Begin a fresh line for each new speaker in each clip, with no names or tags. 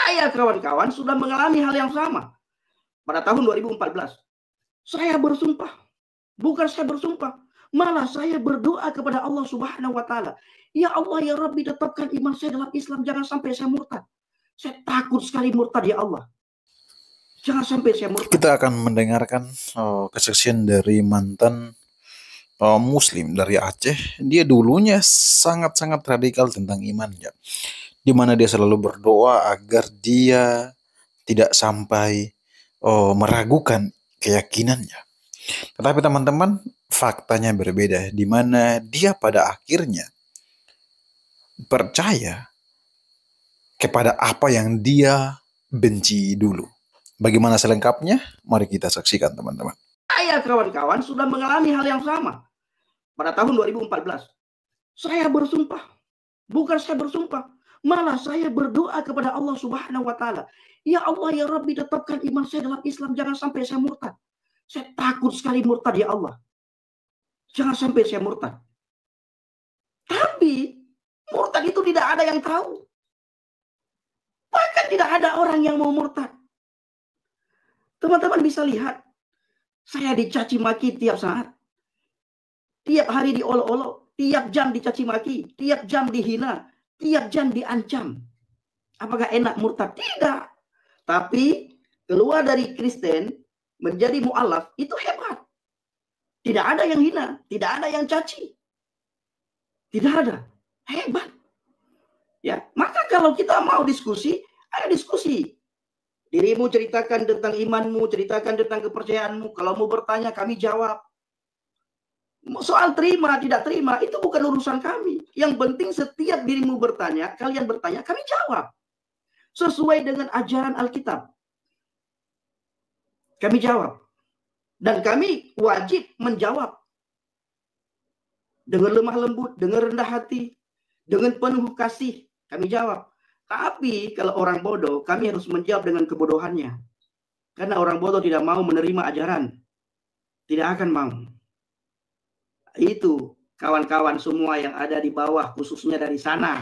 Saya kawan-kawan sudah mengalami hal yang sama pada tahun 2014. Saya bersumpah, bukan saya bersumpah, malah saya berdoa kepada Allah Subhanahu wa taala. Ya Allah, ya Rabbi, tetapkan iman saya dalam Islam, jangan sampai saya murtad. Saya takut sekali murtad, ya Allah. Jangan sampai saya murtad.
Kita akan mendengarkan kesaksian dari mantan Muslim dari Aceh. Dia dulunya sangat-sangat radikal tentang imannya, di mana dia selalu berdoa agar dia tidak sampai meragukan keyakinannya. Tetapi teman-teman, faktanya berbeda, di mana dia pada akhirnya percaya kepada apa yang dia benci dulu. Bagaimana selengkapnya? Mari kita saksikan, teman-teman.
Saya kawan-kawan sudah mengalami hal yang sama pada tahun 2014. Saya bersumpah, bukan saya bersumpah, malah saya berdoa kepada Allah Subhanahu wa taala. Ya Allah, ya Rabbi, tetapkan iman saya dalam Islam, jangan sampai saya murtad. Saya takut sekali murtad, ya Allah. Jangan sampai saya murtad. Tapi murtad itu tidak ada yang tahu. Bahkan tidak ada orang yang mau murtad. Teman-teman bisa lihat, saya dicaci maki tiap saat. Tiap hari diolok-olok, tiap jam dicaci maki, tiap jam dihina, tiap jam diancam. Apakah enak murtad? Tidak. Tapi keluar dari Kristen menjadi mu'alaf itu hebat. Tidak ada yang hina, tidak ada yang caci. Tidak ada. Hebat. Ya, maka kalau kita mau diskusi, ayo diskusi. Dirimu ceritakan tentang imanmu, ceritakan tentang kepercayaanmu. Kalau mau bertanya, kami jawab. Soal terima, tidak terima, itu bukan urusan kami. Yang penting setiap dirimu bertanya, kalian bertanya, kami jawab. Sesuai dengan ajaran Alkitab. Kami jawab. Dan kami wajib menjawab. Dengan lemah lembut, dengan rendah hati, dengan penuh kasih, kami jawab. Tapi kalau orang bodoh, kami harus menjawab dengan kebodohannya. Karena orang bodoh tidak mau menerima ajaran. Tidak akan mau. Itu kawan-kawan semua yang ada di bawah, khususnya dari sana.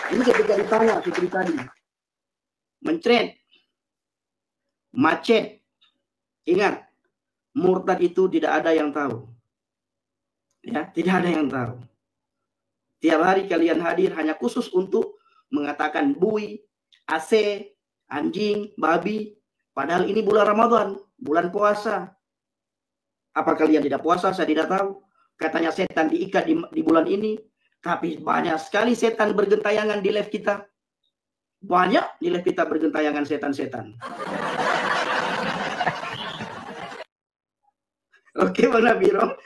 Ini ketika ditanya seperti tadi. Mencret. Macet. Ingat, murtad itu tidak ada yang tahu. Ya, tidak ada yang tahu. Tiap hari kalian hadir hanya khusus untuk mengatakan bui, AC, anjing, babi. Padahal ini bulan Ramadan, bulan puasa. Apa kalian tidak puasa? Saya tidak tahu. Katanya setan diikat di bulan ini. Tapi banyak sekali setan bergentayangan di live kita. Banyak di live kita bergentayangan setan-setan. Oke, Bang Nabiro.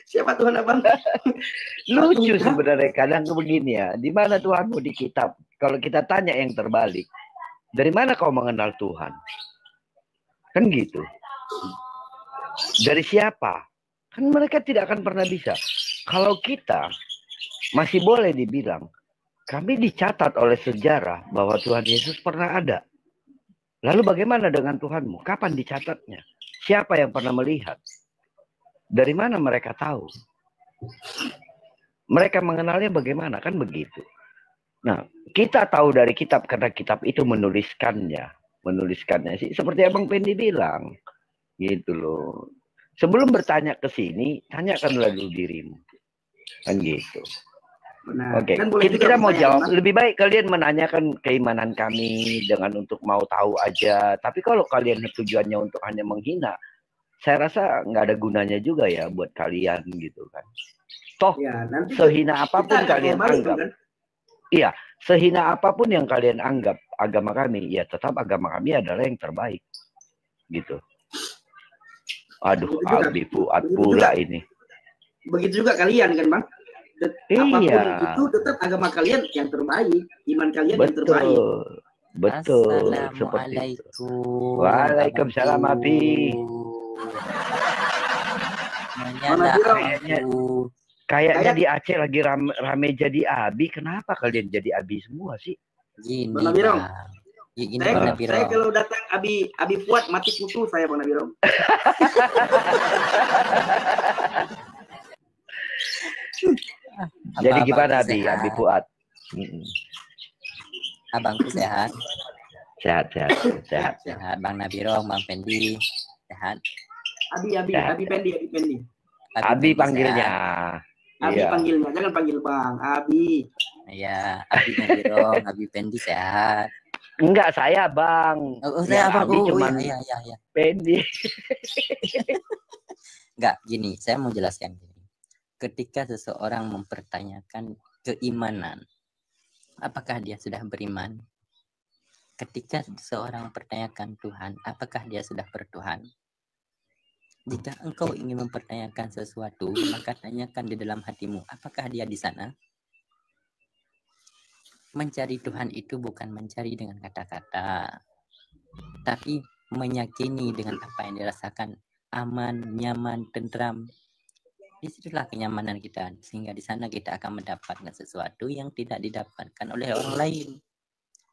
Siapa Tuhan Abang?
Lucu sebenarnya kadang begini ya. Di mana Tuhanmu di kitab? Kalau kita tanya yang terbalik, dari mana kau mengenal Tuhan? Kan gitu. Dari siapa? Kan mereka tidak akan pernah bisa. Kalau kita masih boleh dibilang, kami dicatat oleh sejarah bahwa Tuhan Yesus pernah ada. Lalu bagaimana dengan Tuhanmu? Kapan dicatatnya? Siapa yang pernah melihat? Dari mana mereka tahu? Mereka mengenalnya bagaimana? Kan begitu. Nah, kita tahu dari kitab karena kitab itu menuliskannya sih. Seperti Abang Pendi bilang, gitu loh. Sebelum bertanya ke sini, tanyakanlah dulu dirimu, kan gitu.
Benar.
Oke,
Kan boleh
kita mau jawab.
Mas.
Lebih baik kalian menanyakan keimanan kami dengan untuk mau tahu aja. Tapi kalau kalian tujuannya untuk hanya menghina, saya rasa nggak ada gunanya juga ya buat kalian gitu kan. Toh ya, sehina apapun kalian anggap, kan? Iya, sehina apapun yang kalian anggap agama kami, ya tetap agama kami adalah yang terbaik, gitu. Aduh, Abi Fuad pula ini.
Begitu juga kalian kan, Bang? Apapun itu tetap agama kalian yang terbaik, iman kalian yang terbaik.
Betul, seperti itu. Waalaikumsalam, Abi. Kayaknya di Aceh lagi rame jadi Abi. Kenapa kalian jadi Abi semua sih?
Gini, saya kalau datang Abi Fuad mati kutu saya, Bang Nabiro.
Jadi gimana Abi Fuad?
Abangku sehat.
Sehat.
Sehat. Bang Nabirong, Bang Pendi sehat.
Abi Pendi.
Abi
Pendi
panggilnya.
sehat.
Abi
Iya.
panggilnya, jangan panggil Bang. Abi.
Iya, Abi Nabirong, Abi Pendi sehat.
Enggak, saya Bang.
Oh,
Ya,
saya abang.
Abi
Oh,
cuman
iya.
Pendi.
Enggak, gini, saya mau jelaskan gini. Ketika seseorang mempertanyakan keimanan, apakah dia sudah beriman? Ketika seseorang mempertanyakan Tuhan, apakah dia sudah bertuhan? Jika engkau ingin mempertanyakan sesuatu, maka tanyakan di dalam hatimu, apakah dia di sana? Mencari Tuhan itu bukan mencari dengan kata-kata, tapi meyakini dengan apa yang dirasakan, aman, nyaman, tentram. Disitulah kenyamanan kita, sehingga di sana kita akan mendapatkan sesuatu yang tidak didapatkan oleh orang lain.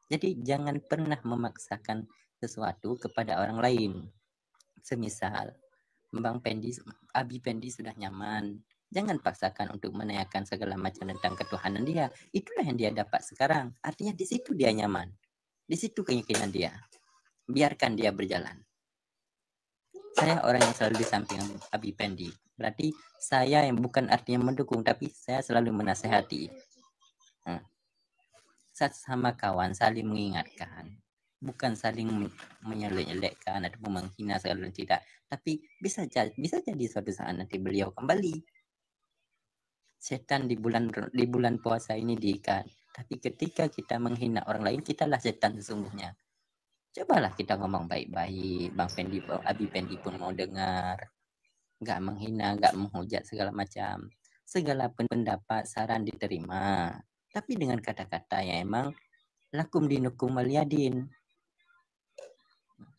Jadi jangan pernah memaksakan sesuatu kepada orang lain. Semisal Bang Pendi, Abi Pendi sudah nyaman, jangan paksakan untuk menanyakan segala macam tentang ketuhanan dia. Itulah yang dia dapat sekarang. Artinya di situ dia nyaman, di situ keyakinan dia. Biarkan dia berjalan. Saya orang yang selalu di samping Abi Pendi. Berarti saya yang bukan artinya mendukung, tapi saya selalu menasehati. Sama kawan saling mengingatkan, bukan saling menyelek-nyelekkan atau menghina segala tidak. Tapi bisa jadi suatu saat nanti beliau kembali. Setan di bulan puasa ini diikat. Tapi ketika kita menghina orang lain, kitalah setan sesungguhnya. Cobalah kita ngomong baik-baik. Bang Pendi, Abi Pendi pun mau dengar. Nggak menghina, nggak menghujat segala macam. Segala pendapat, saran diterima. Tapi dengan kata-kata yang emang lakum dinukum waliyadin.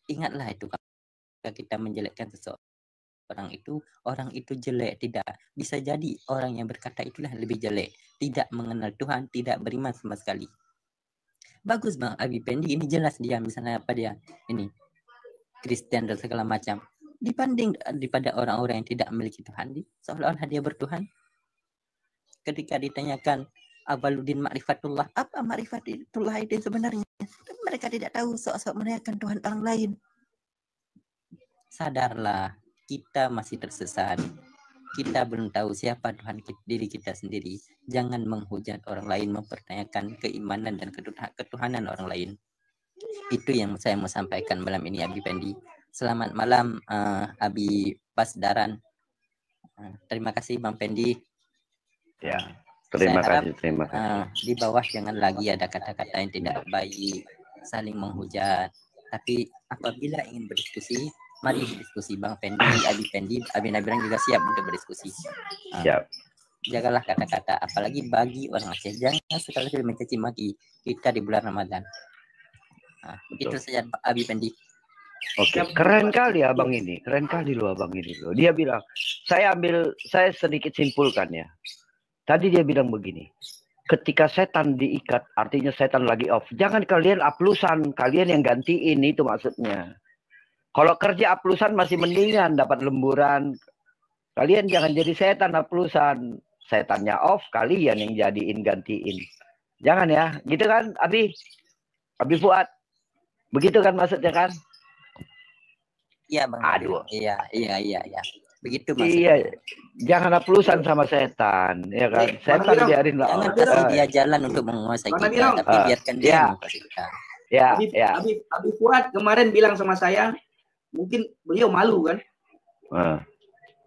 Ingatlah itu, kalau kita menjelekkan seseorang itu, orang itu jelek. Tidak bisa jadi orang yang berkata itulah lebih jelek. Tidak mengenal Tuhan, tidak beriman sama sekali. Bagus Bang Abi Pendi, ini jelas dia misalnya apa dia ini Kristen dan segala macam. Dibanding daripada orang-orang yang tidak memiliki Tuhan, seolah-olah dia bertuhan. Ketika ditanyakan Awaluddin ma'rifatullah, apa ma'rifatullah itu sebenarnya? Mereka tidak tahu, sok-sok menanyakan Tuhan orang lain. Sadarlah, kita masih tersesat. Kita belum tahu siapa Tuhan diri kita sendiri. Jangan menghujat orang lain, mempertanyakan keimanan dan ketuhanan orang lain. Itu yang saya mau sampaikan malam ini, Abi Pendi. Selamat malam, Abi Pasdaran. Terima kasih Bang Pendi.
Ya. Terima kasih.
Di bawah jangan lagi ada kata-kata yang tidak baik, saling menghujat. Tapi apabila ingin berdiskusi, mari berdiskusi. Bang Pendi, Abi Pendi, Abi Nabirong juga siap untuk berdiskusi.
Siap.
Jagalah kata-kata, apalagi bagi orang Aceh. Jangan sekali-kali mencaci maki kita di bulan Ramadan. Itu saja Abi Pendi.
Oke, keren kali abang ini. Keren kali loh abang ini loh. Dia bilang, saya sedikit simpulkan ya. Tadi dia bilang begini, ketika setan diikat, artinya setan lagi off. Jangan kalian aplusan, kalian yang gantiin, itu maksudnya. Kalau kerja aplusan masih mendingan, dapat lemburan. Kalian jangan jadi setan aplusan. Setannya off, kalian yang jadiin, gantiin. Jangan ya, gitu kan Abi Fuad? Begitu kan maksudnya kan?
Iya Bang.
Aduh.
Iya. Begitu
Mas. Iya, jangan aplusan sama setan, ya kan? Setan biarin lah.
Jangan kasih dia jalan untuk menguasai kita, tapi biarkan dia menguasai kita.
Ya.
Abi Fuad kemarin bilang sama saya, mungkin beliau malu kan?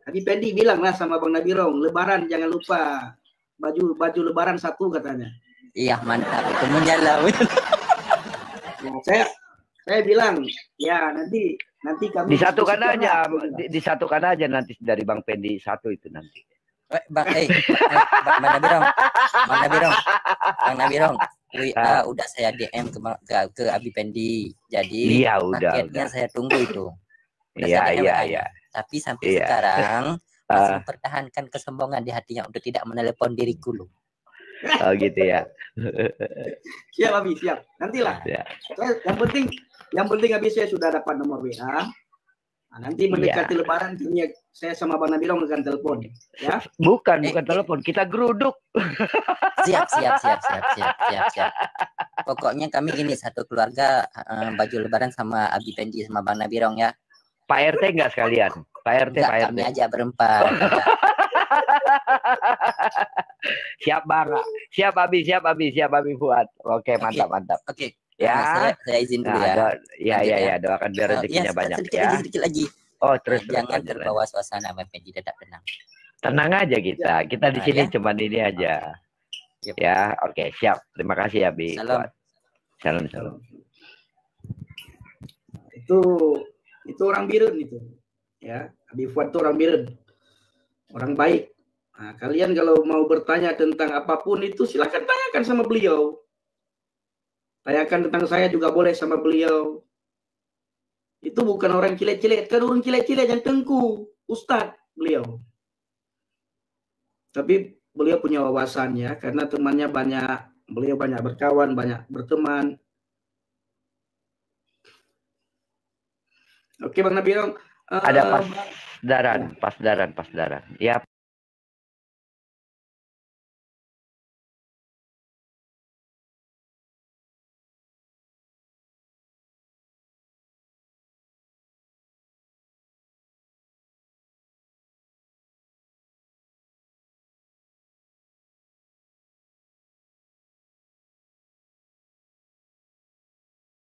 Abi Pendi bilang lah sama Bang Nabirong, Lebaran jangan lupa baju Lebaran satu katanya.
Iya mantap, itu menjalan.
Saya bilang, ya nanti kami
disatukan aja nanti dari Bang Pendi satu itu nanti.
Bang Nabirong, udah saya DM ke Abi Pendi. Jadi paketnya saya tunggu itu.
Iya.
Tapi sampai sekarang masih mempertahankan kesombongan di hatinya untuk tidak menelepon diriku loh.
Oh gitu ya.
Siap Abi, siap. Nantilah. Ya. Yang penting habis saya sudah dapat nomor WA. Nanti mendekati Lebaran saya sama Bang Nabirong akan telepon ya.
Bukan telepon, kita geruduk.
Siap. Pokoknya kami gini, satu keluarga baju lebaran sama Abi Pendi sama Bang Nabirong ya.
Pak RT enggak sekalian? Pak RT,
Enggak,
Pak RT.
kami aja berempat.
Siap Bang. Siap Abi Fuad. Oke, mantap.
Oke.
Ya.
Saya izin dulu ya.
Ya, doakan biar rezekinya banyak ya.
Sedikit lagi.
Oh, terus
Jangan
lanjut.
terbawa suasana Bang Pendi, tetap tenang.
Tenang aja kita. Kita di sini
Ya.
cuma ini aja.
Yep.
Ya, oke, siap. Terima kasih Abi.
Salam.
Salam.
Itu orang Birun itu. Ya, Abi Fuad itu orang Birun. Orang baik. Nah, kalian kalau mau bertanya tentang apapun itu silakan tanyakan sama beliau. Tanyakan tentang saya juga boleh sama beliau. Itu bukan orang cilet-cilet, kan orang cilet-cilet yang tengku, Ustadz beliau. Tapi beliau punya wawasan ya, karena temannya banyak, beliau banyak berkawan, banyak berteman. Oke Bang Nabirong.
Ada pasdaran. Ya.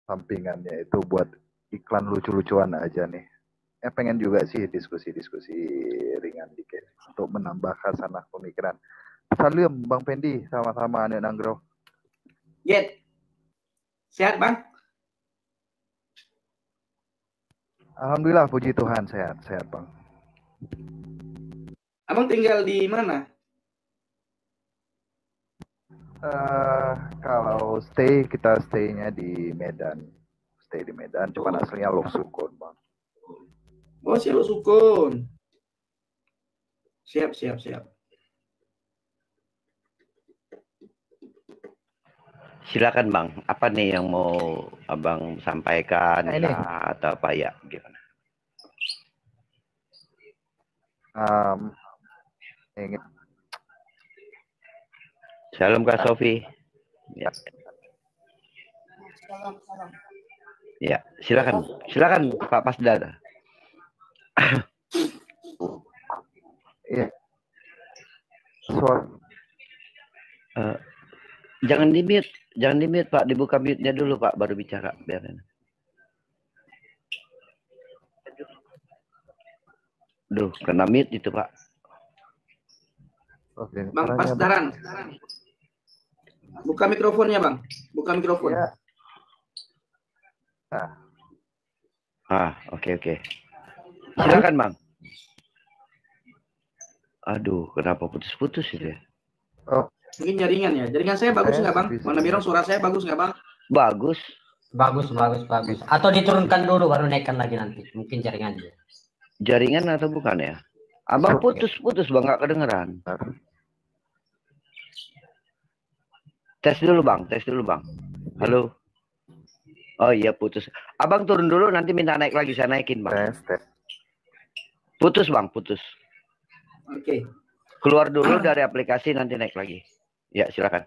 Sampingannya itu buat iklan lucu-lucuan aja nih. Pengen juga sih diskusi-diskusi ringan dikit untuk menambah khasanah pemikiran. Salam Bang Pendi, sama-sama Anek Nanggro.
Get. Sehat Bang?
Alhamdulillah, puji Tuhan, sehat Bang.
Abang tinggal di mana?
Kalau kita stay-nya di Medan. Stay di Medan, cuman aslinya Lok Sukun, Bang.
Oh, si Lok Sukun. Siap.
Silakan Bang, apa nih yang mau Abang sampaikan atau apa ya? Gimana?
Ingin.
Salam Kak Sofi. Ya. Ya, silakan Pak Pasdar.
Iya.
Jangan di-mute Pak, dibuka mute-nya dulu Pak, baru bicara biar enak. Duh, kena mute itu Pak.
Oke,
Bang Pasdaran. Buka mikrofonnya Bang, buka mikrofon.
Ya.
Oke. Silakan Bang. Aduh, kenapa putus-putus itu ya?
Oh.
Mungkin jaringan ya. Jaringan saya bagus nggak Bang? Bang Nabirong, suara saya bagus nggak Bang?
Bagus.
Atau diturunkan dulu baru naikkan lagi nanti. Mungkin jaringannya.
Jaringan atau bukan ya? Abang putus-putus Bang, nggak kedengeran. Tes dulu Bang. Halo. Oh iya, putus. Abang turun dulu, nanti minta naik lagi, saya naikin Bang.
Tes.
Putus Bang.
Oke.
Keluar dulu dari aplikasi, nanti naik lagi. Ya, silakan.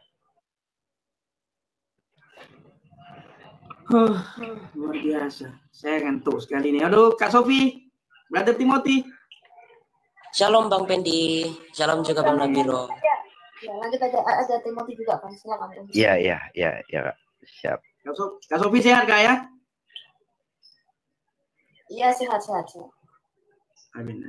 Luar biasa. Saya ngantuk sekali nih. Aduh, Kak Sofi, Brother Timothy.
Shalom Bang Pendi, shalom juga Bang Nabirong.
Ya, lanjut ada Timothy juga kan, silakan.
Iya, Kak. Siap.
Kak Sofi sehat Kak ya?
Iya, sehat.
Amin.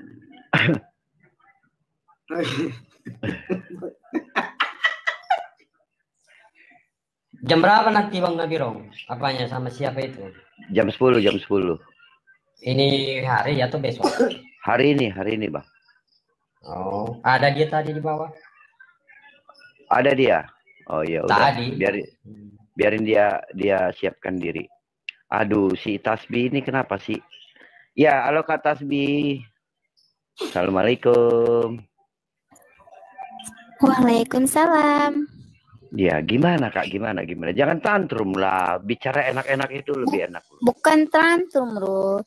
Jam berapa nanti Bang Nabirong? Apanya sama siapa itu?
Jam 10.
Ini hari atau besok?
Hari ini Bang.
Oh, ada dia tadi di bawah?
Ada dia. Oh iya, udah.
Tadi.
Biarin dia siapkan diri. Aduh, si Tasbih ini kenapa sih? Ya, halo Kak Tasbih. Assalamualaikum.
Waalaikumsalam.
Ya, gimana Kak? Gimana? Jangan tantrum lah. Bicara enak-enak itu lebih enak.
Bukan tantrum, bro.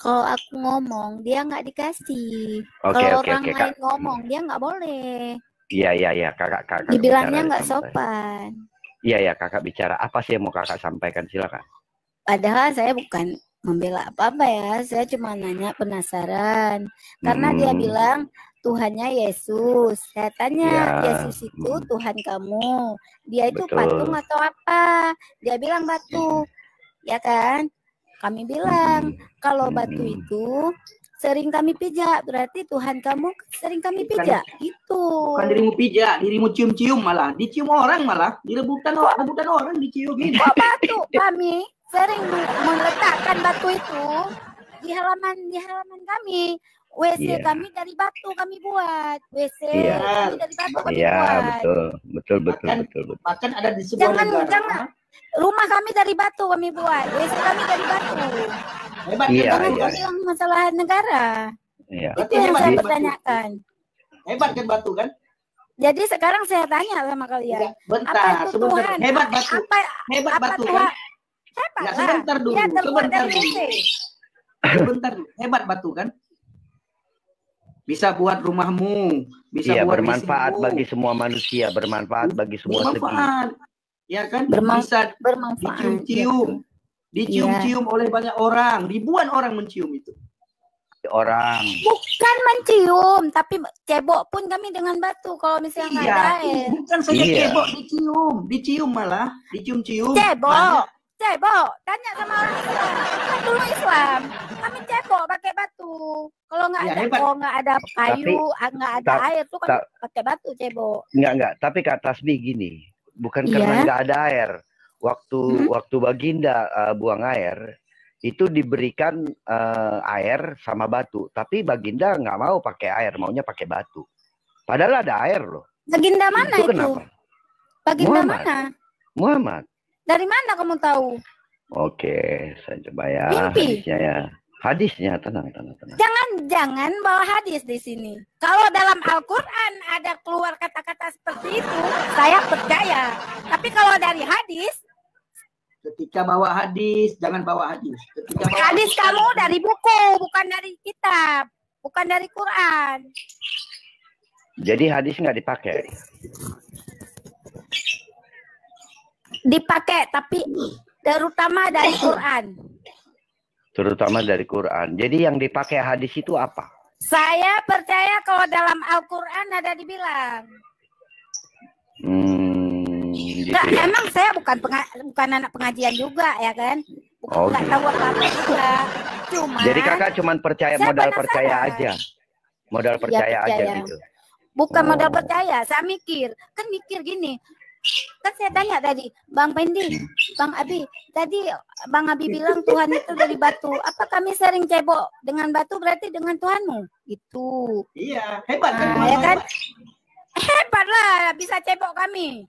Kalau aku ngomong, dia nggak dikasih. Kalau orang lain ngomong, dia nggak boleh.
Iya, Kakak.
Dibilangnya nggak sopan.
Iya, kakak bicara. Apa sih yang mau kakak sampaikan? Silakan.
Padahal saya bukan membela apa-apa ya, saya cuma nanya penasaran. Karena dia bilang Tuhannya Yesus. Saya tanya, Yesus itu Tuhan kamu. Dia itu patung atau apa? Dia bilang batu. Ya kan? Kami bilang, kalau batu itu sering kami pijak, berarti Tuhan kamu sering kami pijak. Itu.
Bukan dirimu pijak, dirimu cium-cium malah. Dicium orang malah. Di rebutan orang diciumin.
Kok batu? Kami sering meletakkan batu itu di halaman kami. WC kami dari batu kami buat. WC kami dari batu kami buat.
Betul.
Bahkan ada di sebuah negara.
Jangan. Rumah kami dari batu kami buat. WC kami dari batu.
Hebat.
Jangan bilang masalah negara. Itu yang saya pertanyakan.
Hebat kan batu kan?
Jadi sekarang saya tanya sama kalian.
Bentar,
apa itu Tuhan?
Hebat batu. Hebat batu kan?
Hebat
ya, sebentar dulu. Sebentar. Hebat batu kan? Bisa buat rumahmu, bisa buat
bermanfaat bagi semua manusia, bermanfaat bagi semua segi.
Ya kan? Bisa
bermanfaat.
Dicium-cium oleh banyak orang, ribuan orang mencium itu.
Bukan mencium, tapi cebok pun kami dengan batu kalau misalnya nggak ada air.
Bukan saja cebok, dicium malah, dicium-cium.
Cebok, tanya sama orang Islam. Kan dulu Islam, kami cebok pakai batu. Kalau nggak ada kayu, nggak ada air tuh kan pakai batu cebok.
Enggak. Tapi Kak Tasbih gini, bukan karena nggak ada air. Waktu Baginda buang air, itu diberikan air sama batu. Tapi Baginda nggak mau pakai air, maunya pakai batu. Padahal ada air loh.
Baginda mana itu? Kenapa? Baginda mana?
Muhammad.
Dari mana kamu tahu?
Oke, saya coba ya.
Mimpi.
Hadisnya, tenang.
Jangan bawa hadis di sini. Kalau dalam Al-Quran ada keluar kata-kata seperti itu, saya percaya. Tapi kalau dari hadis,
ketika bawa hadis, jangan bawa hadis.
Hadis kamu dari buku, bukan dari kitab, bukan dari Quran.
Jadi hadis nggak dipakai?
Dipakai, tapi terutama dari Quran.
Terutama dari Quran. Jadi yang dipakai hadis itu apa?
Saya percaya kalau dalam Al-Quran ada dibilang.
Gitu
nah,
ya?
Emang saya bukan anak pengajian juga ya kan? Nggak tahu apa-apa juga.
Jadi kakak cuma percaya modal percaya aja. Modal percaya aja gitu.
Bukan modal percaya, saya mikir gini. Kan saya tanya tadi, Bang Pendi, Bang Abi, tadi Bang Abi bilang Tuhan itu dari batu. Apa kami sering cebok dengan batu berarti dengan Tuhanmu? Itu.
Iya, hebat kan?
Ya kan? Hebat lah, bisa cebok kami.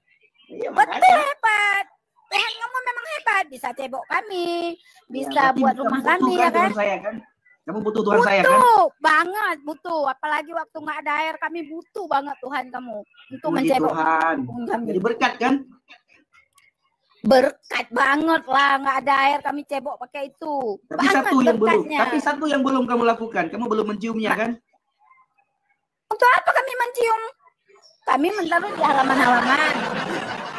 Iya,
betul hebat. Tuhan kamu memang hebat, bisa cebok kami, bisa buat rumah kami ya kan?
Kamu butuh Tuhan saya kan?
Butuh banget, butuh. Apalagi waktu nggak ada air, kami butuh banget Tuhan kamu untuk mencebok kami.
Jadi berkat kan?
Berkat banget lah, nggak ada air kami cebok pakai itu.
Tapi satu yang belum kamu lakukan, kamu belum menciumnya kan?
Untuk apa kami mencium? Kami menaruh di halaman-halaman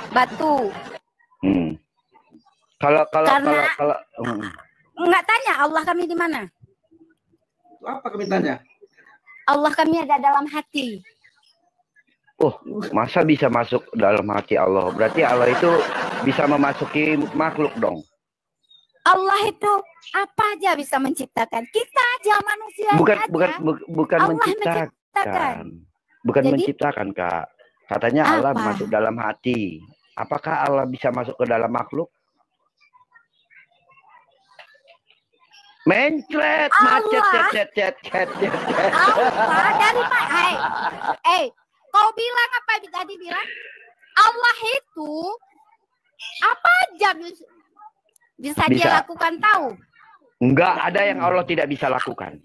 batu.
Kalau
nggak tanya Allah kami di mana?
Apa kami tanya?
Allah kami ada dalam hati.
Oh, masa bisa masuk dalam hati Allah? Berarti Allah itu bisa memasuki makhluk dong.
Allah itu apa aja bisa menciptakan. Kita aja manusia
bukan menciptakan. Bukan menciptakan, Kak. Katanya Allah masuk dalam hati. Apakah Allah bisa masuk ke dalam makhluk? Mencret, macet, cet.
Allah dari mana? Kau bilang apa tadi bilang? Allah itu apa aja bisa dia lakukan tahu?
Enggak ada yang Allah tidak bisa lakukan.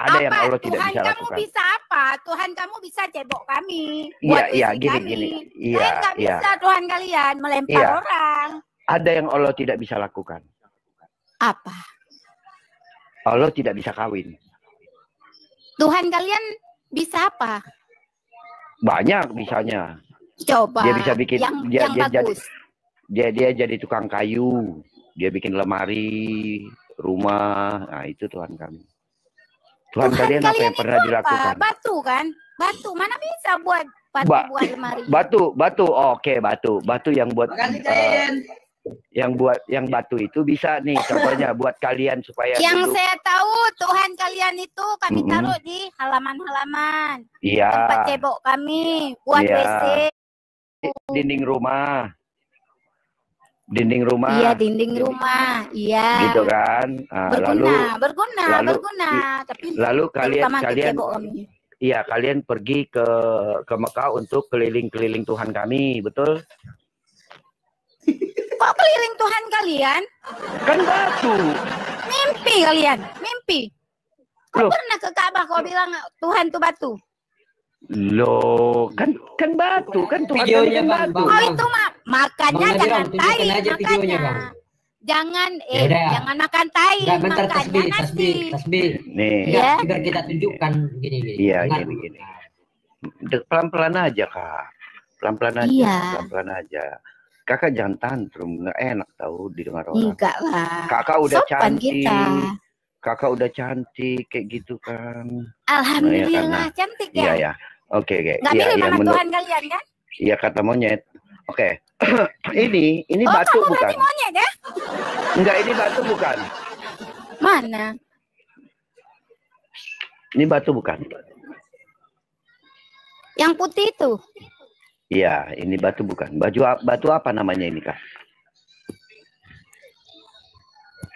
Ada yang Allah tidak bisa lakukan. Tuhan kamu
bisa apa? Tuhan kamu bisa cebok kami.
Iya, gini.
Iya, nggak bisa Tuhan kalian melempar orang.
Ada yang Allah tidak bisa lakukan.
Apa?
Allah tidak bisa kawin.
Tuhan kalian bisa apa?
Banyak bisanya.
Coba.
Dia bisa bikin
yang bagus.
Dia jadi tukang kayu. Dia bikin lemari, rumah. Nah, itu Tuhan kami. Tuhan kalian apa yang pernah dilakukan?
Batu kan? Batu. Mana bisa buat batu buat lemari?
Batu. Oke, batu. Batu yang buat yang batu itu bisa nih contohnya buat kalian supaya
yang saya tahu Tuhan kalian itu kami taruh di halaman-halaman.
Iya.
Tempat cebok kami buat WC.
Dinding rumah. Iya, dinding rumah. Iya. Gitu kan. Nah, berguna. Tapi lalu kalian iya, kalian pergi ke Mekah untuk keliling-keliling Tuhan kami, betul?
Kok keliling Tuhan kalian?
Kan batu.
Mimpi kalian, mimpi. Kok pernah ke Ka'bah kau bilang Tuhan tuh batu?
Loh, kan batu, kan Tuhan
videonya,
kan
batu.
Oh itu makanya jangan tai, makanya. Jangan jangan makan tai, makanya
tasbih.
Nih.
Ya. Biar kita tunjukkan gini.
Iya, gini. Pelan-pelan aja, Kak. Pelan-pelan aja, pelan-pelan aja. Kakak jangan tantrum, nggak enak tahu didengar orang.
Enggak lah.
Kakak udah cantik.
Kita.
Kakak udah cantik kayak gitu kan.
Alhamdulillah cantik ya.
Iya. Oke.
Nggak milih mana Tuhan kalian kan?
Iya kata monyet. Oke. ini batu bukan?
Kamu monyet ya?
Enggak, ini batu bukan.
Mana?
Ini batu bukan?
Yang putih itu.
Iya, ini batu bukan. Batu apa namanya ini, Kak?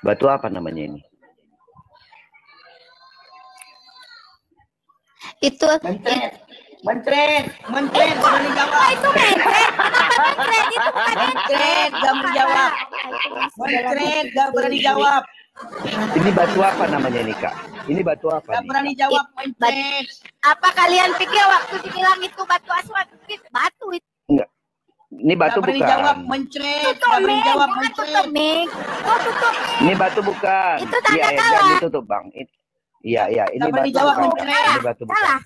Batu apa namanya ini?
Itu
Mentret, berani jawab.
Oh, itu mentret. Kenapa mentret? Itu bukan
mentret, gak menjawab. Mentret, gak berani jawab.
Ini batu apa namanya ini, Kak? Ini batu apa?
Gak berani jawab, mentret.
Apa kalian pikir waktu dibilang itu batu aswad? Batu itu.
Enggak. Ini batu bukan.
Gak berani jawab, mentret. Gak berani jawab, mentret.
Ini batu bukan.
Itu tanda
kalah.
Jangan
ditutup, Bang. Iya. Ini batu
jawab,
bukan. Ini batu bukan.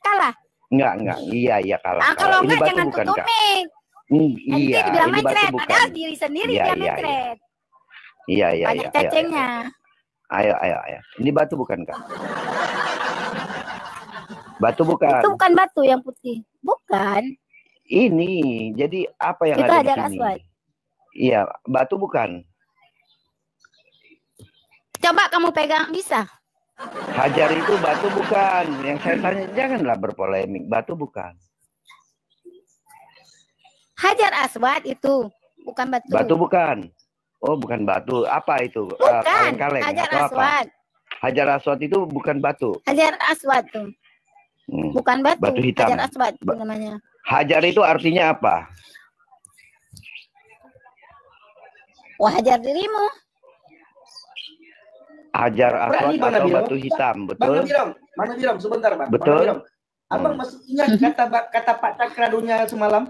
Kalah.
Enggak. Iya, kalah.
Kalau
ini
enggak
batu
jangan
bukan,
tutup
Kak. Iya,
dibilang
ini batu
mentret.
bukan.
Padahal diri sendiri dia mentret.
Iya.
Banyak cacingnya.
Ayo. Ini batu bukan, Kak? Batu bukan.
Itu bukan batu yang putih. Bukan.
Ini. Jadi apa yang
itu
ada di
Hajar
sini?
Aswad.
Iya, batu bukan.
Coba kamu pegang bisa.
Hajar itu batu bukan. Yang saya tanya janganlah berpolemik. Batu bukan.
Hajar Aswad itu bukan batu.
Batu bukan. Oh, bukan batu. Apa itu?
Bukan.
Kaleng-kaleng
Hajar
atau
Aswad.
apa? Hajar Aswad itu bukan batu.
Hajar Aswad tuh. Bukan batu.
Batu hitam.
Hajar Aswad namanya.
Hajar itu artinya apa?
Wah, hajar dirimu.
Hajar Aswad
Bang
atau
Nabilo?
batu hitam, betul?
Mana Birong? Sebentar, Bang.
Betul.
Bang Nabilo. Abang masih ingat kata Pak Cakradunya semalam?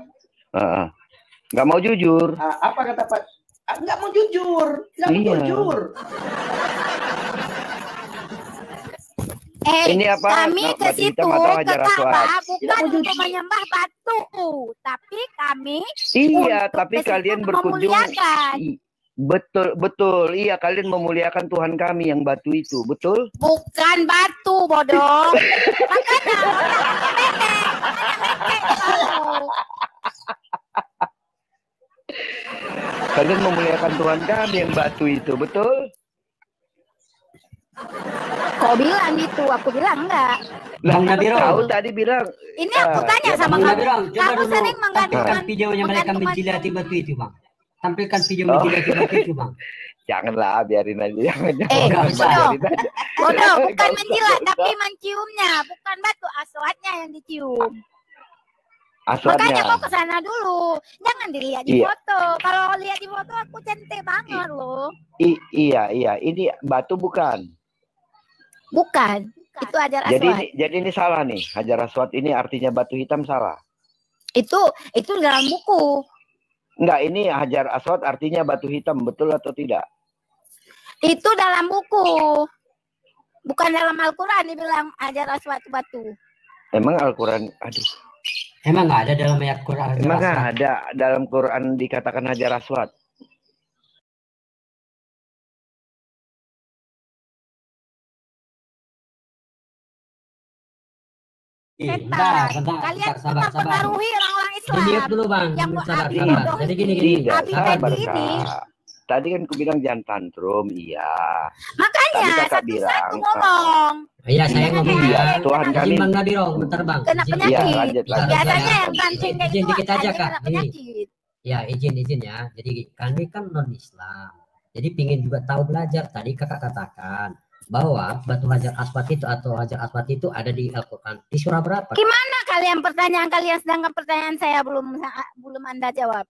Nggak mau jujur.
Apa kata Pak? Nggak mau jujur. Nggak mau jujur.
Ini apa?
Kami ke
Batu
situ
hitam atau
ke
Hajar Aswad?
Ka'bah bukan untuk menyembah batu, tapi kami
Iya,
untuk
tapi
ke situ
kalian berkunjung.
memuliakan.
Betul. Iya, kalian memuliakan Tuhan kami yang batu itu, betul?
Bukan batu, bodoh. Makanya
Kalian memuliakan Tuhan kami yang batu itu, betul?
kau bilang gitu, aku bilang enggak.
Bang Nabiro.
Tahu tadi bilang.
Ini aku tanya sama
Bang
kamu.
Nabiro, coba
Kamu
dulu
sering
tampilkan videonya mereka menjilati batu itu, Bang. Tampilkan video menjilati batu itu, Bang.
Janganlah, biarin aja.
Bodoh, bukan menjilat, tapi menciumnya. Bukan batu aswadnya yang dicium. Makanya kau ke sana dulu. Jangan dilihat di foto. Kalau lihat di foto aku cantik banget loh.
Iya. Ini batu bukan?
Bukan. Itu Hajar Aswad.
Jadi ini salah nih. Hajar Aswad ini artinya batu hitam salah.
Itu dalam buku.
Enggak, ini Hajar Aswad artinya batu hitam, betul atau tidak?
Itu dalam buku. Bukan dalam Al-Quran dibilang Hajar Aswad itu batu.
Emang Al-Quran, aduh.
Emang nggak ada dalam ayat Quran Hajar
Emang
Aswad?
ada dalam Quran dikatakan Hajar Aswad?
Bentar,
Kalian itu
sabar.
mempengaruhi orang-orang Islam.
Di-mute dulu Bang.
Yang
Sabar.
bodoh
Jadi gini.
Tidak,
Abi
sabar
tadi ini.
Kak. Tadi kan aku bilang jangan tantrum, iya.
Makanya
Tadi kakak
satu-satu
bilang,
ngomong.
Iya, saya ngomong
Iya,
ya.
Tuhan
Izin
kami.
Bang Nabiro, bentar Bang.
Kena
Izin.
Iya,
penyakit.
lanjut.
Biasanya yang kancing kayak
Izin
gitu
dikit aja,
ada
Kak.
kena
Ini.
penyakit.
Ya, izin ya. Jadi kami kan non-Islam. Jadi pingin juga tahu belajar. Tadi kakak katakan bahwa batu Hajar Aswad itu atau Hajar Aswad itu ada di Al-Quran. Di surah berapa?
Gimana kalian pertanyaan kalian, sedangkan pertanyaan saya belum Anda jawab.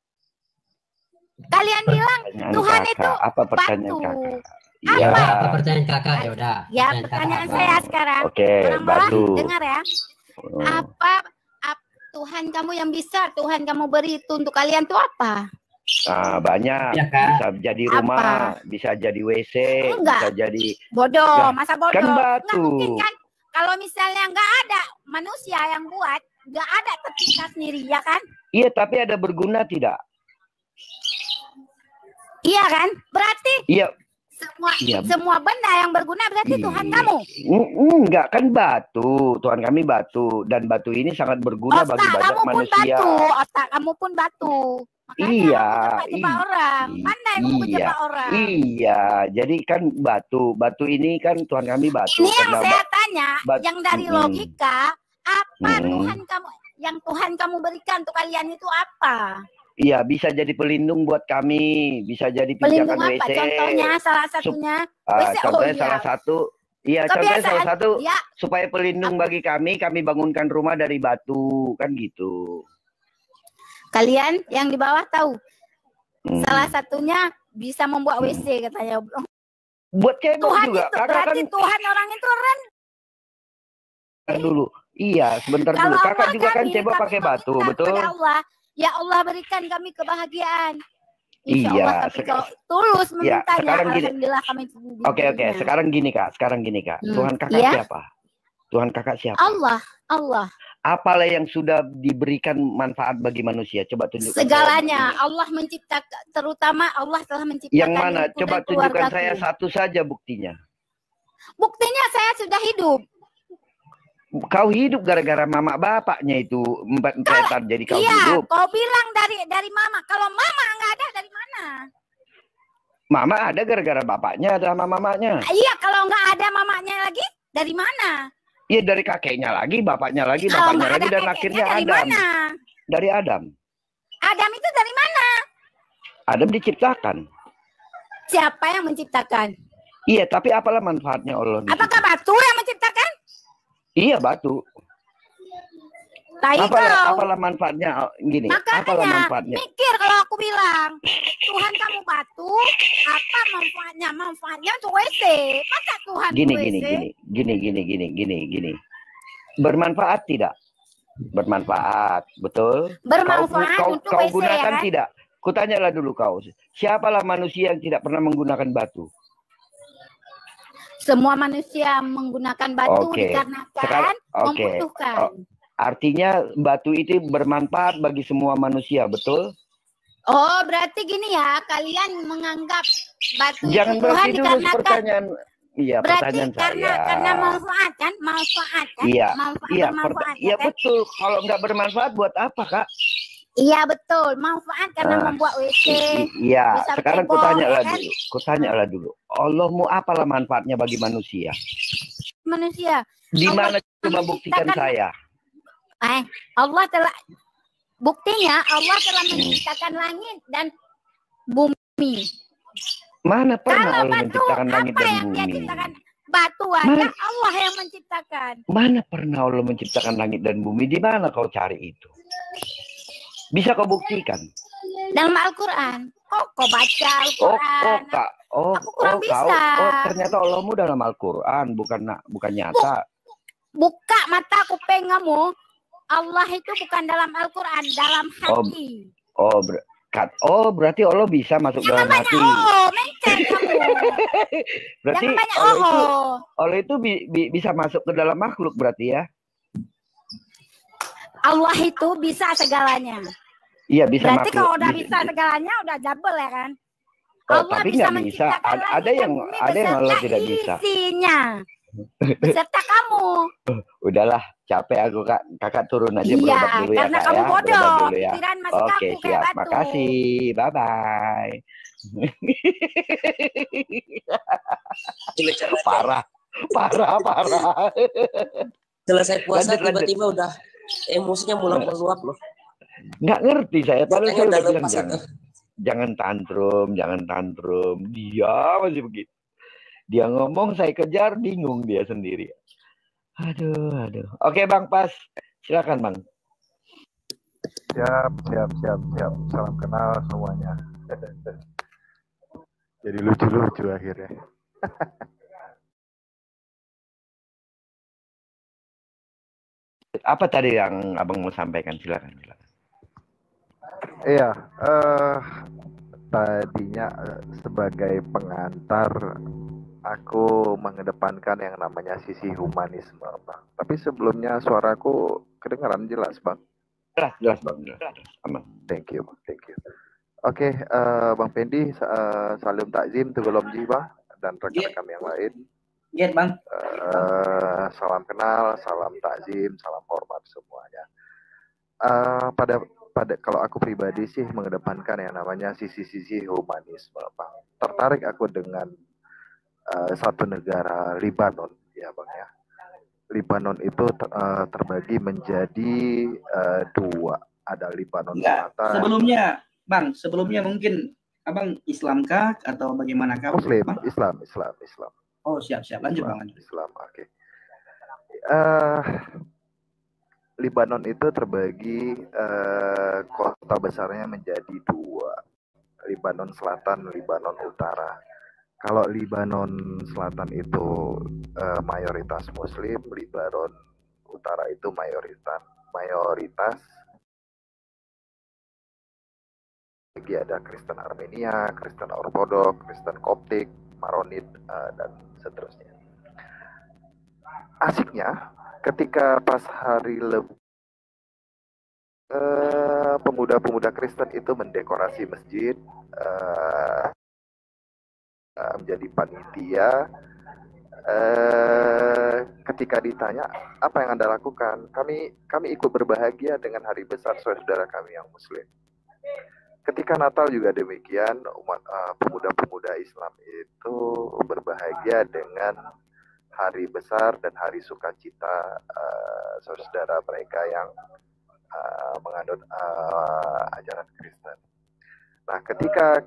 Kalian bilang
Pertanyaan
Tuhan
kakak,
itu
apa pertanyaan
batu.
kakak?
Iya,
Iya.
apa pertanyaan kakak? Ya udah.
Ya, pertanyaan
kakak.
saya sekarang.
Oke,
Orang bawah,
batu.
dengar ya. Apa Tuhan kamu yang bisa, Tuhan kamu beri itu untuk kalian tuh apa?
Nah, banyak.
Ya, Kak.
Bisa jadi rumah, bisa jadi WC,
Enggak.
bisa jadi
Bodoh,
Lah,
masa bodoh?
kan
Nggak
batu.
mungkin kan? Kalau misalnya nggak ada manusia yang buat, nggak ada tercipta sendiri, ya kan?
Iya, tapi ada berguna tidak?
Iya kan? Berarti
Iya. Iya.
semua benda yang berguna berarti Tuhan kamu.
Enggak, kan batu. Tuhan kami batu. Dan batu ini sangat berguna bagi
Otak
banyak
kamu pun
manusia.
batu, otak kamu pun batu. Makanya
Iya,
kamu jebak orang. Pandai kamu jebak orang.
Iya, jadi kan batu ini kan Tuhan kami batu.
Ini yang
Karena
saya tanya, yang dari
Mm-mm.
logika, apa
Mm-mm.
Tuhan kamu berikan untuk kalian itu apa?
Iya, bisa jadi pelindung buat kami, bisa jadi
Pelindung
pijakan
apa?
WC.
Contohnya salah satunya WC.
Contohnya
iya.
salah satu, iya contohnya
Kebiasaan,
salah satu
ya.
supaya pelindung bagi kami bangunkan rumah dari batu, kan gitu.
Kalian yang di bawah tahu. Salah satunya bisa membuat WC katanya.
Buat cebok
Tuhan
juga,
itu
kakak
berarti
kan
Tuhan orang itu
dulu. Iya, sebentar
Kalau
dulu. Kakak
Allah
juga kan
kami,
cebok
kami
pakai batu,
meminta
betul?
kepada Allah, ya Allah berikan kami kebahagiaan. Insya
Iya,
Allah kami tulus
ya,
memintanya.
sekarang gini.
Alhamdulillah kami
Oke, sekarang gini Kak. Tuhan kakak
Iya.
siapa? Tuhan kakak siapa?
Allah.
Apalah yang sudah diberikan manfaat bagi manusia? Coba tunjukkan.
Segalanya Allah menciptakan, terutama Allah telah menciptakan
Yang mana?
diriku
Coba
dan
tunjukkan
keluargaku.
saya satu saja buktinya.
Buktinya saya sudah hidup.
Kau hidup gara-gara mama bapaknya itu empat jadi kau
Iya,
hidup.
kau bilang dari mama. Kalau mama nggak ada, dari mana?
Mama ada gara-gara bapaknya sama mamanya.
Iya, kalau nggak ada mamanya lagi, dari mana?
Iya, dari kakeknya lagi, bapaknya lagi,
Kalau
bapaknya
nggak
lagi,
ada
dan
kakeknya,
akhirnya
dari
Adam.
mana?
Dari Adam.
Adam itu dari mana?
Adam diciptakan.
Siapa yang menciptakan?
Iya, tapi apalah manfaatnya Allah? di
Apakah
situ?
batu yang menciptakan?
Iya, batu.
Tai kau.
Apalah manfaatnya? Gini, apalah
Makanya
manfaatnya?
mikir kalau aku bilang Tuhan kamu batu, apa manfaatnya? Manfaatnya untuk WC. Masa Tuhan
Gini,
WC?
gini. Bermanfaat tidak? Bermanfaat, betul?
Bermanfaat untuk
kau
WC,
gunakan
ya kan?
tidak? Kutanyalah dulu kau. Siapalah manusia yang tidak pernah menggunakan batu?
Semua manusia menggunakan batu
Oke.
dikarenakan
Oke.
membutuhkan.
Artinya batu itu bermanfaat bagi semua manusia, betul?
Oh, berarti gini ya, kalian menganggap batu
Jangan
itu Tuhan
berarti dulu
dikarenakan
pertanyaan. Iya,
berarti
pertanyaan
karena
saya.
manfaat kan? Manfaat kan?
Iya,
Bermanfaat,
iya
ya kan?
betul. Kalau nggak bermanfaat buat apa, Kak?
Iya betul, manfaat karena membuat WC.
Iya,
bisa
sekarang
cebok,
kutanyalah
ya kan?
dulu. Kutanyalah dulu. Allahmu apalah manfaatnya bagi manusia?
Manusia.
Di
Allah
mana coba buktikan
menciptakan-
saya?
Allah telah buktinya Allah telah menciptakan langit dan bumi.
Mana pernah
Kalau
Allah
batu
menciptakan langit
apa
dan
yang dia
bumi?
ciptakan? Batu aja Allah yang menciptakan.
Mana pernah Allah menciptakan langit dan bumi? Di mana kau cari itu? Bisa kau buktikan?
Dalam Al-Quran. Oh, kau baca Al-Quran.
Kak.
Aku kurang bisa.
Ternyata Allahmu dalam Al-Quran, bukan nyata.
Buka mata kuping kamu. Allah itu bukan dalam Al-Quran, dalam hati.
Berarti Allah bisa masuk dalam hati.
Mencet kamu.
Berarti
Jangan banyak
Allah itu bisa masuk ke dalam makhluk berarti ya?
Allah itu bisa segalanya.
Iya bisa.
Berarti kalau udah bisa segalanya udah jabel ya kan?
Oh,
Allah
tapi
bisa
nggak bisa.
menciptakan
Ada yang Allah tidak bisa.
Isinya. Beserta kamu.
Udahlah, capek aku Kak. Kakak turun aja berobat dulu ya
karena
Kak
kamu
ya.
bodoh.
Berobat dulu ya.
Pikiran masih
Oke,
kaku kayak
siap.
batu.
Makasih. Bye-bye. Parah.
Selesai puasa
Lanjut.
tiba-tiba udah emosinya mulai meluap loh.
Nggak ngerti saya. Padahal saya udah bilang
lepas
jangan tantrum. Dia masih begitu. Dia ngomong saya kejar, bingung dia sendiri. Aduh. Oke Bang, pas. Silakan Bang.
Siap. Salam kenal semuanya. Jadi lucu akhirnya.
Apa tadi yang Abang mau sampaikan? Silakan.
Iya, tadinya sebagai pengantar aku mengedepankan yang namanya sisi humanisme, Bang. Tapi sebelumnya suaraku kedengaran jelas, Bang.
Jelas, Bang. Aman.
Thank you. Oke, Bang Pendi, salam takzim, tugolom jiwa, dan rekan-rekan yang lain.
Iya, Bang.
Salam kenal, salam takzim, salam hormat semuanya. Pada kalau aku pribadi sih mengedepankan yang namanya sisi-sisi humanisme, Bang. Tertarik aku dengan satu negara, Libanon, ya Bang ya. Libanon itu terbagi menjadi dua. Ada Libanon Selatan.
Sebelumnya mungkin Abang Islamkah atau bagaimanakah?
Muslim, Islam.
Oh, siap. Lanjut, Bang.
Islam, oke. Libanon itu terbagi kota besarnya menjadi dua. Libanon Selatan, Libanon Utara. Kalau Libanon Selatan itu mayoritas Muslim, Libanon Utara itu mayoritas. Lagi ada Kristen Armenia, Kristen Ortodok, Kristen Koptik, Maronit, dan seterusnya. Asiknya, ketika pas hari pemuda-pemuda Kristen itu mendekorasi masjid, menjadi panitia. Ketika ditanya apa yang Anda lakukan, kami ikut berbahagia dengan hari besar saudara kami yang Muslim. Ketika Natal juga demikian, umat pemuda-pemuda Islam itu berbahagia dengan hari besar dan hari sukacita saudara mereka yang menganut ajaran Kristen. Nah, ketika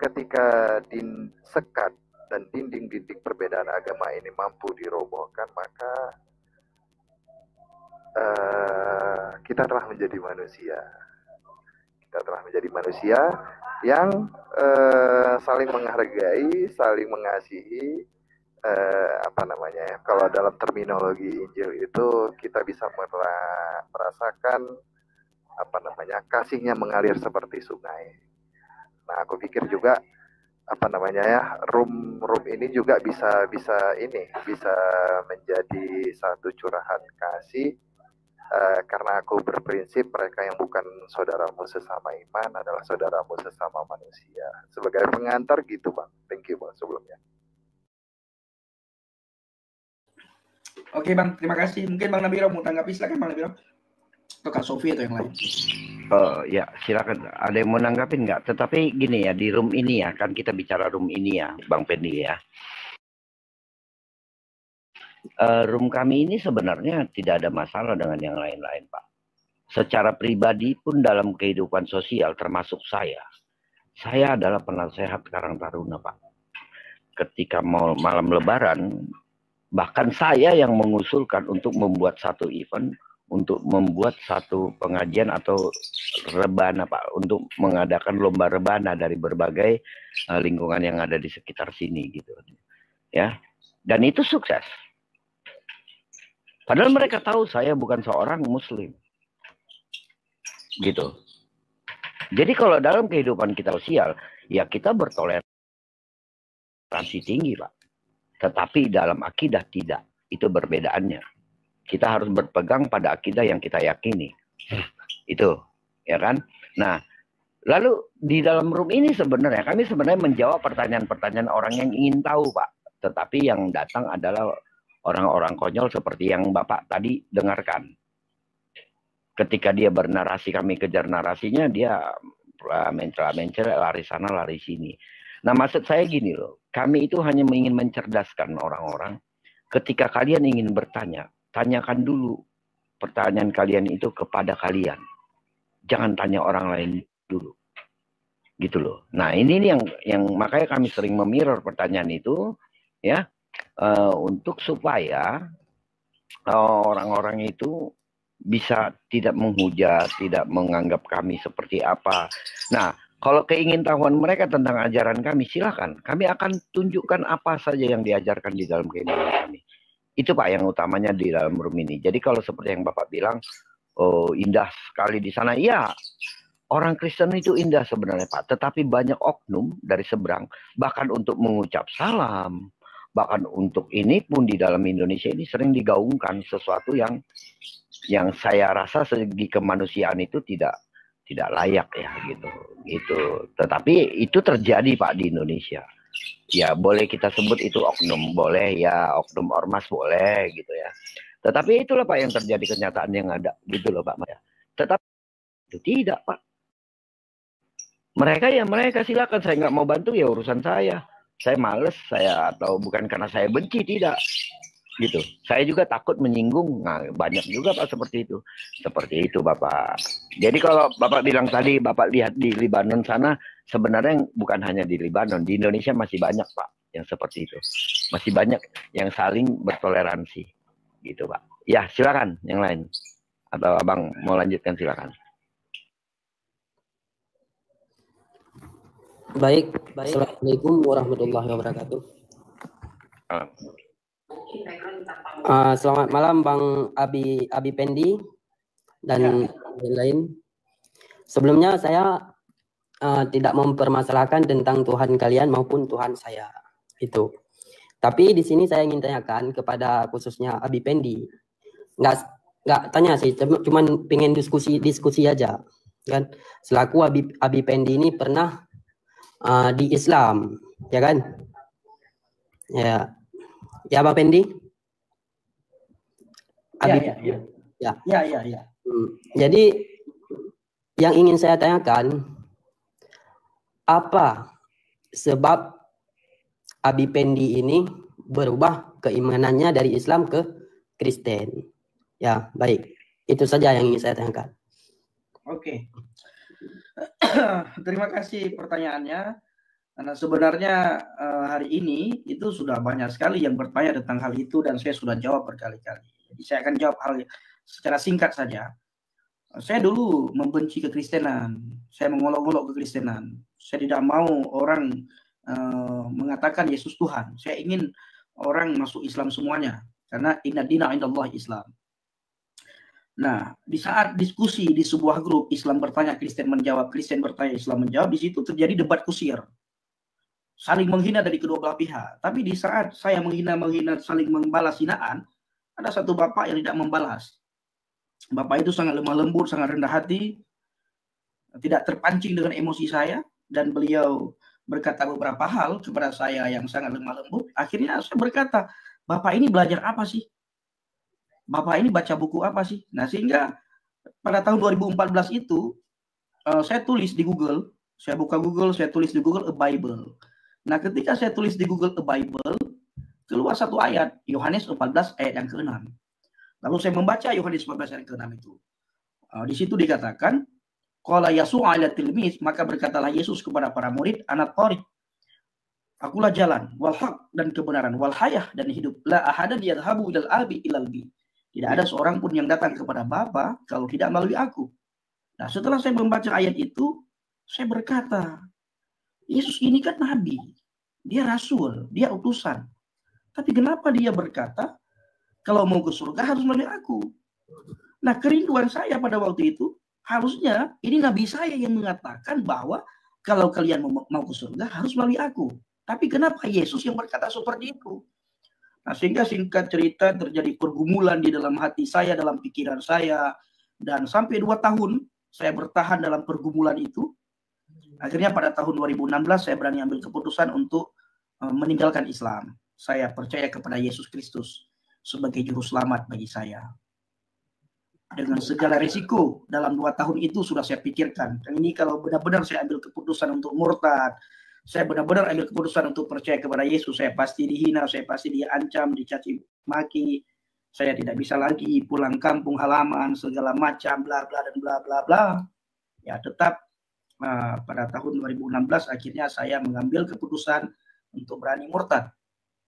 sekat dan dinding-dinding perbedaan agama ini mampu dirobohkan, maka kita telah menjadi manusia. Kita telah menjadi manusia yang saling menghargai, saling mengasihi. Kalau dalam terminologi Injil itu kita bisa merasakan kasihnya mengalir seperti sungai. Nah, aku pikir juga room ini juga bisa menjadi satu curahan kasih. Karena aku berprinsip mereka yang bukan saudaramu sesama iman adalah saudaramu sesama manusia. Sebagai pengantar gitu, Bang. Thank you, Bang, sebelumnya.
Oke, Bang, terima kasih. Mungkin Bang Nabiro mau tanggapi, silakan Bang Nabiro. Atau Kak Sofi atau yang lain.
Ya, silakan. Ada yang mau nanggapin nggak? Tetapi gini ya, di room ini ya, kan kita bicara room ini ya, Bang Pendi ya. Room kami ini sebenarnya tidak ada masalah dengan yang lain-lain, Pak. Secara pribadi pun dalam kehidupan sosial, termasuk saya adalah penasehat Karang Taruna, Pak. Ketika mau malam Lebaran, bahkan saya yang mengusulkan untuk membuat satu event, untuk membuat satu pengajian atau rebana, Pak, untuk mengadakan lomba rebana dari berbagai lingkungan yang ada di sekitar sini, gitu, ya. Dan itu sukses. Padahal mereka tahu saya bukan seorang Muslim. Gitu. Jadi kalau dalam kehidupan kita sosial, ya kita bertoleransi tinggi, Pak. Tetapi dalam akidah tidak. Itu perbedaannya. Kita harus berpegang pada akidah yang kita yakini. Itu, ya kan? Nah, lalu di dalam room ini sebenarnya kami menjawab pertanyaan-pertanyaan orang yang ingin tahu, Pak. Tetapi yang datang adalah orang-orang konyol seperti yang Bapak tadi dengarkan. Ketika dia bernarasi, kami kejar narasinya, dia mencela-mencela, lari sana, lari sini. Nah, maksud saya gini loh, kami itu hanya ingin mencerdaskan orang-orang. Ketika kalian ingin bertanya, tanyakan dulu pertanyaan kalian itu kepada kalian. Jangan tanya orang lain dulu. Gitu loh. Nah, ini yang makanya kami sering memirror pertanyaan itu ya, untuk supaya orang-orang itu bisa tidak menghujat, tidak menganggap kami seperti apa. Nah, kalau keingintahuan mereka tentang ajaran kami, silakan. Kami akan tunjukkan apa saja yang diajarkan di dalam kehidupan kami. Itu Pak yang utamanya di dalam room ini. Jadi kalau seperti yang Bapak bilang, oh indah sekali di sana. Iya, orang Kristen itu indah sebenarnya Pak. Tetapi banyak oknum dari seberang. Bahkan untuk mengucap salam. Bahkan untuk ini pun di dalam Indonesia ini sering digaungkan sesuatu yang saya rasa segi kemanusiaan itu tidak layak ya gitu. Tetapi itu terjadi Pak di Indonesia. Ya boleh kita sebut itu oknum, boleh ya oknum ormas boleh gitu ya. Tetapi itulah Pak yang terjadi, kenyataan yang ada gitu loh Pak. Tetapi itu tidak Pak. Mereka silakan, saya nggak mau bantu ya urusan saya. Saya males, atau bukan karena saya benci, tidak. Gitu. Saya juga takut menyinggung. Nah, banyak juga Pak seperti itu. Seperti itu Bapak. Jadi kalau Bapak bilang tadi Bapak lihat di Libanon sana, sebenarnya bukan hanya di Libanon, di Indonesia masih banyak Pak yang seperti itu. Masih banyak yang saling bertoleransi. Gitu Pak. Ya, silakan yang lain. Atau Abang mau lanjutkan silakan.
Baik. Assalamualaikum warahmatullahi wabarakatuh. Selamat malam Bang Abi Pendi dan lain-lain. Sebelumnya saya tidak mempermasalahkan tentang Tuhan kalian maupun Tuhan saya itu. Tapi di sini saya ingin tanyakan kepada khususnya Abi Pendi. Nggak tanya sih, cuman pengen diskusi aja kan. Selaku Abi Pendi ini pernah di Islam, ya kan? Ya Bang Pendi. Ya. Jadi yang ingin saya tanyakan, apa sebab Abi Pendi ini berubah keimanannya dari Islam ke Kristen? Ya, baik. Itu saja yang ingin saya tanyakan.
Oke. Terima kasih pertanyaannya. Karena sebenarnya hari ini itu sudah banyak sekali yang bertanya tentang hal itu dan saya sudah jawab berkali-kali. Jadi saya akan jawab hal secara singkat saja. Saya dulu membenci kekristenan. Saya mengolok-olok kekristenan. Saya tidak mau orang mengatakan Yesus Tuhan. Saya ingin orang masuk Islam semuanya. Karena inna dina indallah Islam. Nah, di saat diskusi di sebuah grup, Islam bertanya, Kristen menjawab, Kristen bertanya, Islam menjawab, di situ terjadi debat kusir. Saling menghina dari kedua belah pihak. Tapi di saat saya menghina, saling membalas hinaan, ada satu bapak yang tidak membalas. Bapak itu sangat lemah lembut, sangat rendah hati, tidak terpancing dengan emosi saya, dan beliau berkata beberapa hal kepada saya yang sangat lemah lembut. Akhirnya saya berkata, Bapak ini belajar apa sih? Bapak ini baca buku apa sih? Nah, sehingga pada tahun 2014 itu saya tulis di Google, saya buka Google, saya tulis di Google a Bible. Nah, ketika saya tulis di Google a Bible, keluar satu ayat, Yohanes 14 ayat yang ke-6. Lalu saya membaca Yohanes 14 ayat ke-6 itu. Di situ dikatakan, qala Yasu'u 'ala tilmiz, maka berkatalah Yesus kepada para murid, ana thariq. Akulah jalan, wal haq dan kebenaran, wal hayah dan hidup. La ahadan yadhhabu ilal abi ilal bi. Tidak ada seorang pun yang datang kepada Bapa kalau tidak melalui aku. Nah, setelah saya membaca ayat itu, saya berkata, Yesus ini kan nabi, dia rasul, dia utusan. Tapi kenapa dia berkata, kalau mau ke surga harus melalui aku? Nah, kerinduan saya pada waktu itu, harusnya ini nabi saya yang mengatakan bahwa kalau kalian mau ke surga harus melalui aku. Tapi kenapa Yesus yang berkata seperti itu? Nah, sehingga singkat cerita terjadi pergumulan di dalam hati saya, dalam pikiran saya. Dan sampai 2 tahun Saya bertahan dalam pergumulan itu. Akhirnya pada tahun 2016 saya berani ambil keputusan untuk meninggalkan Islam. Saya percaya kepada Yesus Kristus sebagai juru selamat bagi saya. Dengan segala risiko dalam 2 tahun itu sudah saya pikirkan. Ini kalau benar-benar saya ambil keputusan untuk murtad, saya benar-benar ambil keputusan untuk percaya kepada Yesus, saya pasti dihina, saya pasti diancam, dicaci maki, saya tidak bisa lagi pulang kampung halaman, segala macam, bla bla dan bla bla bla. Ya tetap pada tahun 2016 akhirnya saya mengambil keputusan untuk berani murtad,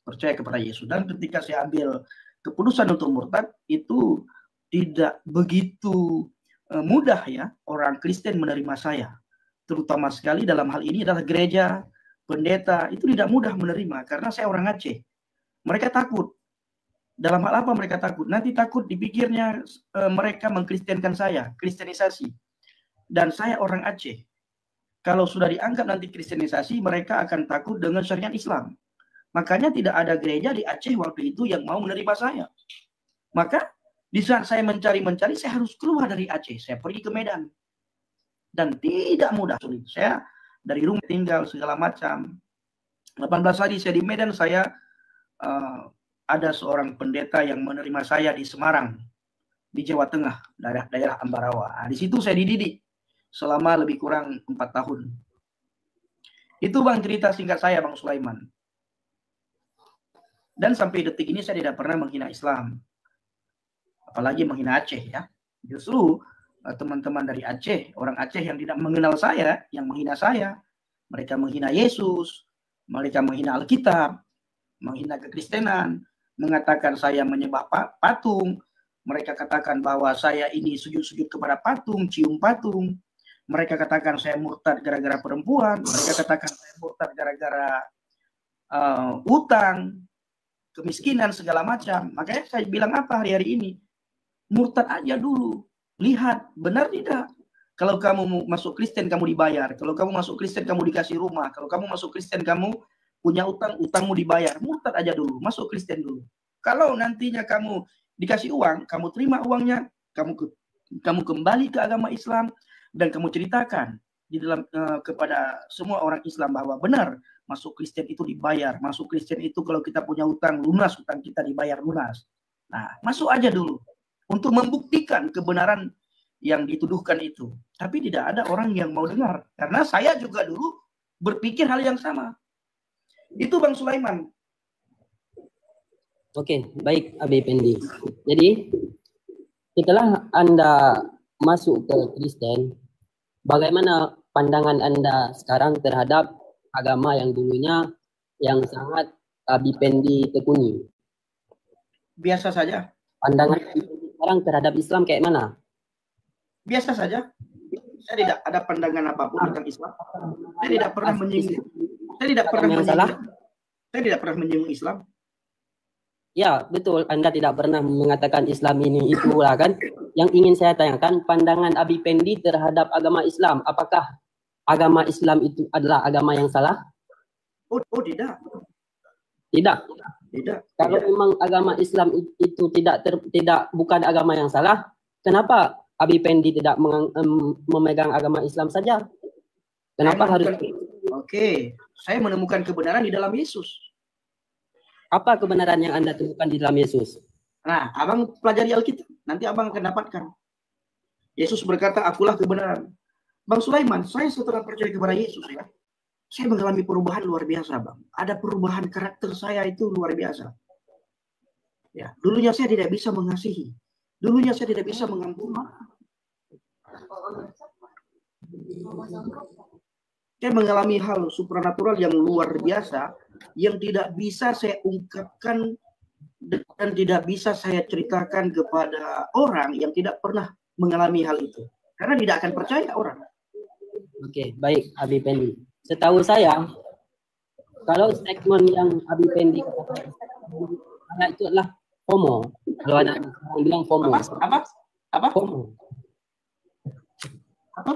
percaya kepada Yesus. Dan ketika saya ambil keputusan untuk murtad, itu tidak begitu mudah ya orang Kristen menerima saya. Terutama sekali dalam hal ini adalah gereja, pendeta, itu tidak mudah menerima karena saya orang Aceh. Mereka takut. Dalam hal apa mereka takut? Nanti takut dipikirnya mereka mengkristenkan saya, kristenisasi. Dan saya orang Aceh. Kalau sudah dianggap nanti kristenisasi, mereka akan takut dengan syariat Islam. Makanya tidak ada gereja di Aceh waktu itu yang mau menerima saya. Maka di saat saya mencari-mencari, saya harus keluar dari Aceh. Saya pergi ke Medan. Dan tidak mudah, sulit. Saya dari rumah tinggal, segala macam. 18 hari saya di Medan, saya ada seorang pendeta yang menerima saya di Semarang, di Jawa Tengah, daerah Ambarawa. Nah, di situ saya dididik selama lebih kurang 4 tahun. Itu Bang cerita singkat saya, Bang Sulaiman. Dan sampai detik ini saya tidak pernah menghina Islam. Apalagi menghina Aceh ya. Justru teman-teman dari Aceh, orang Aceh yang tidak mengenal saya, yang menghina saya. Mereka menghina Yesus, mereka menghina Alkitab, menghina kekristenan, mengatakan saya menyembah patung. Mereka katakan bahwa saya ini sujud-sujud kepada patung, cium patung. Mereka katakan saya murtad gara-gara perempuan. Mereka katakan saya murtad gara-gara utang, kemiskinan, segala macam. Makanya saya bilang apa hari-hari ini? Murtad aja dulu. Lihat, benar tidak? Kalau kamu masuk Kristen, kamu dibayar. Kalau kamu masuk Kristen, kamu dikasih rumah. Kalau kamu masuk Kristen, kamu punya utang, utangmu dibayar. Murtad aja dulu, masuk Kristen dulu. Kalau nantinya kamu dikasih uang, kamu terima uangnya, kamu kembali ke agama Islam, dan kamu ceritakan di dalam kepada semua orang Islam bahwa benar, masuk Kristen itu dibayar. Masuk Kristen itu kalau kita punya utang, lunas, utang kita dibayar lunas. Nah, masuk aja dulu. Untuk membuktikan kebenaran yang dituduhkan itu. Tapi tidak ada orang yang mau dengar. Karena saya juga dulu berpikir hal yang sama. Itu Bang Sulaiman.
Oke, baik Abi Pendi. Jadi, setelah Anda masuk ke Kristen, bagaimana pandangan Anda sekarang terhadap agama yang dulunya yang sangat Abi Pendi tekuni?
Biasa saja.
Pandangan sekarang terhadap Islam kayak mana?
Biasa saja. Saya tidak ada pandangan apapun tentang Islam. Saya tidak pernah menyinggung. Saya tidak pernah menyinggung Islam.
Ya, betul. Anda tidak pernah mengatakan Islam ini itulah kan. Yang ingin saya tanyakan, pandangan Abi Pendi terhadap agama Islam. Apakah agama Islam itu adalah agama yang salah?
Oh tidak.
Tidak.
Tidak.
Kalau memang agama Islam itu bukan agama yang salah, kenapa Abi Pendi tidak memegang agama Islam saja? Kenapa harus?
Oke, saya menemukan kebenaran di dalam Yesus.
Apa kebenaran yang Anda temukan di dalam Yesus?
Nah, abang pelajari Alkitab, nanti abang akan dapatkan. Yesus berkata, akulah kebenaran. Bang Sulaiman, saya setelah percaya kepada Yesus ya, saya mengalami perubahan luar biasa, Bang. Ada perubahan karakter saya itu luar biasa. Ya, dulunya saya tidak bisa mengasihi. Dulunya saya tidak bisa mengampuni. Saya mengalami hal supranatural yang luar biasa yang tidak bisa saya ungkapkan dan tidak bisa saya ceritakan kepada orang yang tidak pernah mengalami hal itu. Karena tidak akan percaya orang.
Oke, baik Abi Pendi. Setahu saya, kalau statement yang Abi Pendi katakan itu adalah FOMO. Kalau ada yang bilang FOMO.
Apa?
FOMO.
Apa?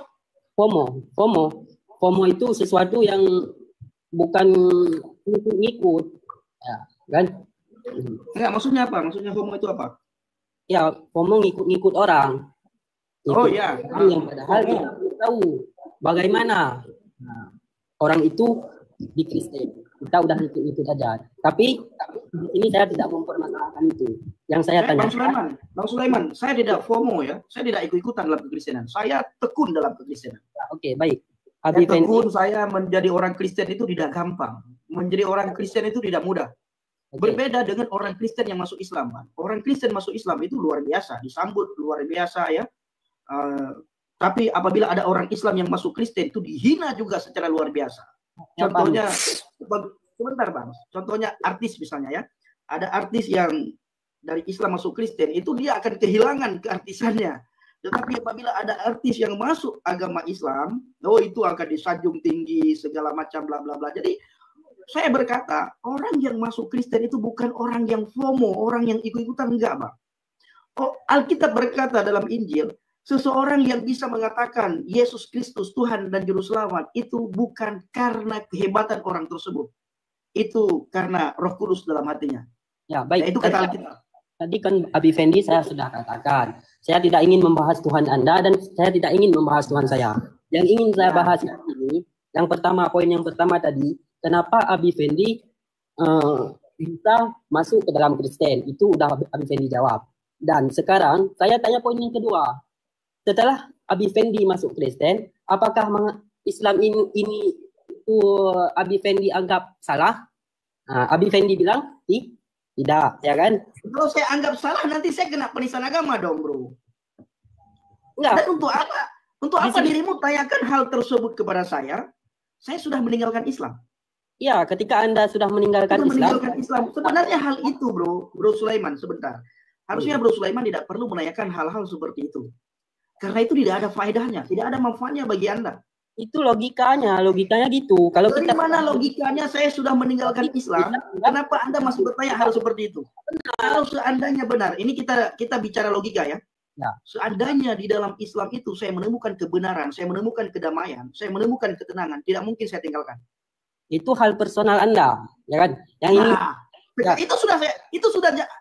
FOMO itu sesuatu yang bukan ngikut, ya, kan?
Enggak, maksudnya apa? Maksudnya FOMO itu apa?
Ya, FOMO ngikut orang.
Oh
Ikut
ya.
orang yang padahal kita belum tahu bagaimana orang itu di Kristen. Kita udah ikut aja. Tapi di sini saya tidak mempermasalahkan itu. Yang saya tanya.
Bang Sulaiman, saya tidak FOMO ya. Saya tidak ikut-ikutan dalam kekristenan. Saya tekun dalam kekristenan.
Oke, baik.
Saya tekun, saya menjadi orang Kristen itu tidak gampang. Menjadi orang Kristen itu tidak mudah. Berbeda dengan orang Kristen yang masuk Islam, Bang. Orang Kristen masuk Islam itu luar biasa, disambut luar biasa ya. Tapi apabila ada orang Islam yang masuk Kristen itu dihina juga secara luar biasa. Contohnya, sebentar Bang. Contohnya artis misalnya ya. Ada artis yang dari Islam masuk Kristen, itu dia akan kehilangan keartisannya. Tetapi apabila ada artis yang masuk agama Islam, oh itu akan disanjung tinggi segala macam bla bla bla. Jadi saya berkata, orang yang masuk Kristen itu bukan orang yang FOMO, orang yang ikut-ikutan, enggak Bang. Oh, Alkitab berkata dalam Injil, seseorang yang bisa mengatakan Yesus Kristus Tuhan dan Juru Selamat itu bukan karena kehebatan orang tersebut. Itu karena Roh Kudus dalam hatinya.
Ya, baik.
Ya, itu kata Alkitab.
Tadi kan Abi Fendi saya sudah katakan, saya tidak ingin membahas Tuhan Anda dan saya tidak ingin membahas Tuhan saya. Yang ingin saya bahas ini, yang pertama, poin yang pertama tadi, kenapa Abi Fendi bisa masuk ke dalam Kristen? Itu udah Abi Fendi jawab. Dan sekarang saya tanya poin yang kedua. Setelah Abi Fendi masuk Kristen, apakah Islam ini itu Abi Fendi anggap salah? Abi Fendi bilang tidak, ya kan?
Kalau saya anggap salah, nanti saya kena penistaan agama dong, bro.
Enggak.
Dan untuk apa? Untuk apa dirimu tanyakan hal tersebut kepada saya? Saya sudah meninggalkan Islam.
Ya, ketika Anda sudah meninggalkan
Islam. Sebenarnya hal itu, bro Sulaiman, sebentar. Harusnya Bro Sulaiman tidak perlu menanyakan hal-hal seperti itu. Karena itu tidak ada faedahnya, tidak ada manfaatnya bagi Anda.
Itu logikanya gitu. Kalau
dari mana logikanya saya sudah meninggalkan Islam, kenapa Anda masih bertanya hal seperti itu? Kalau seandainya benar, ini kita bicara logika ya. Seandainya di dalam Islam itu saya menemukan kebenaran, saya menemukan kedamaian, saya menemukan ketenangan, tidak mungkin saya tinggalkan.
Itu hal personal Anda, ya kan? Yang ini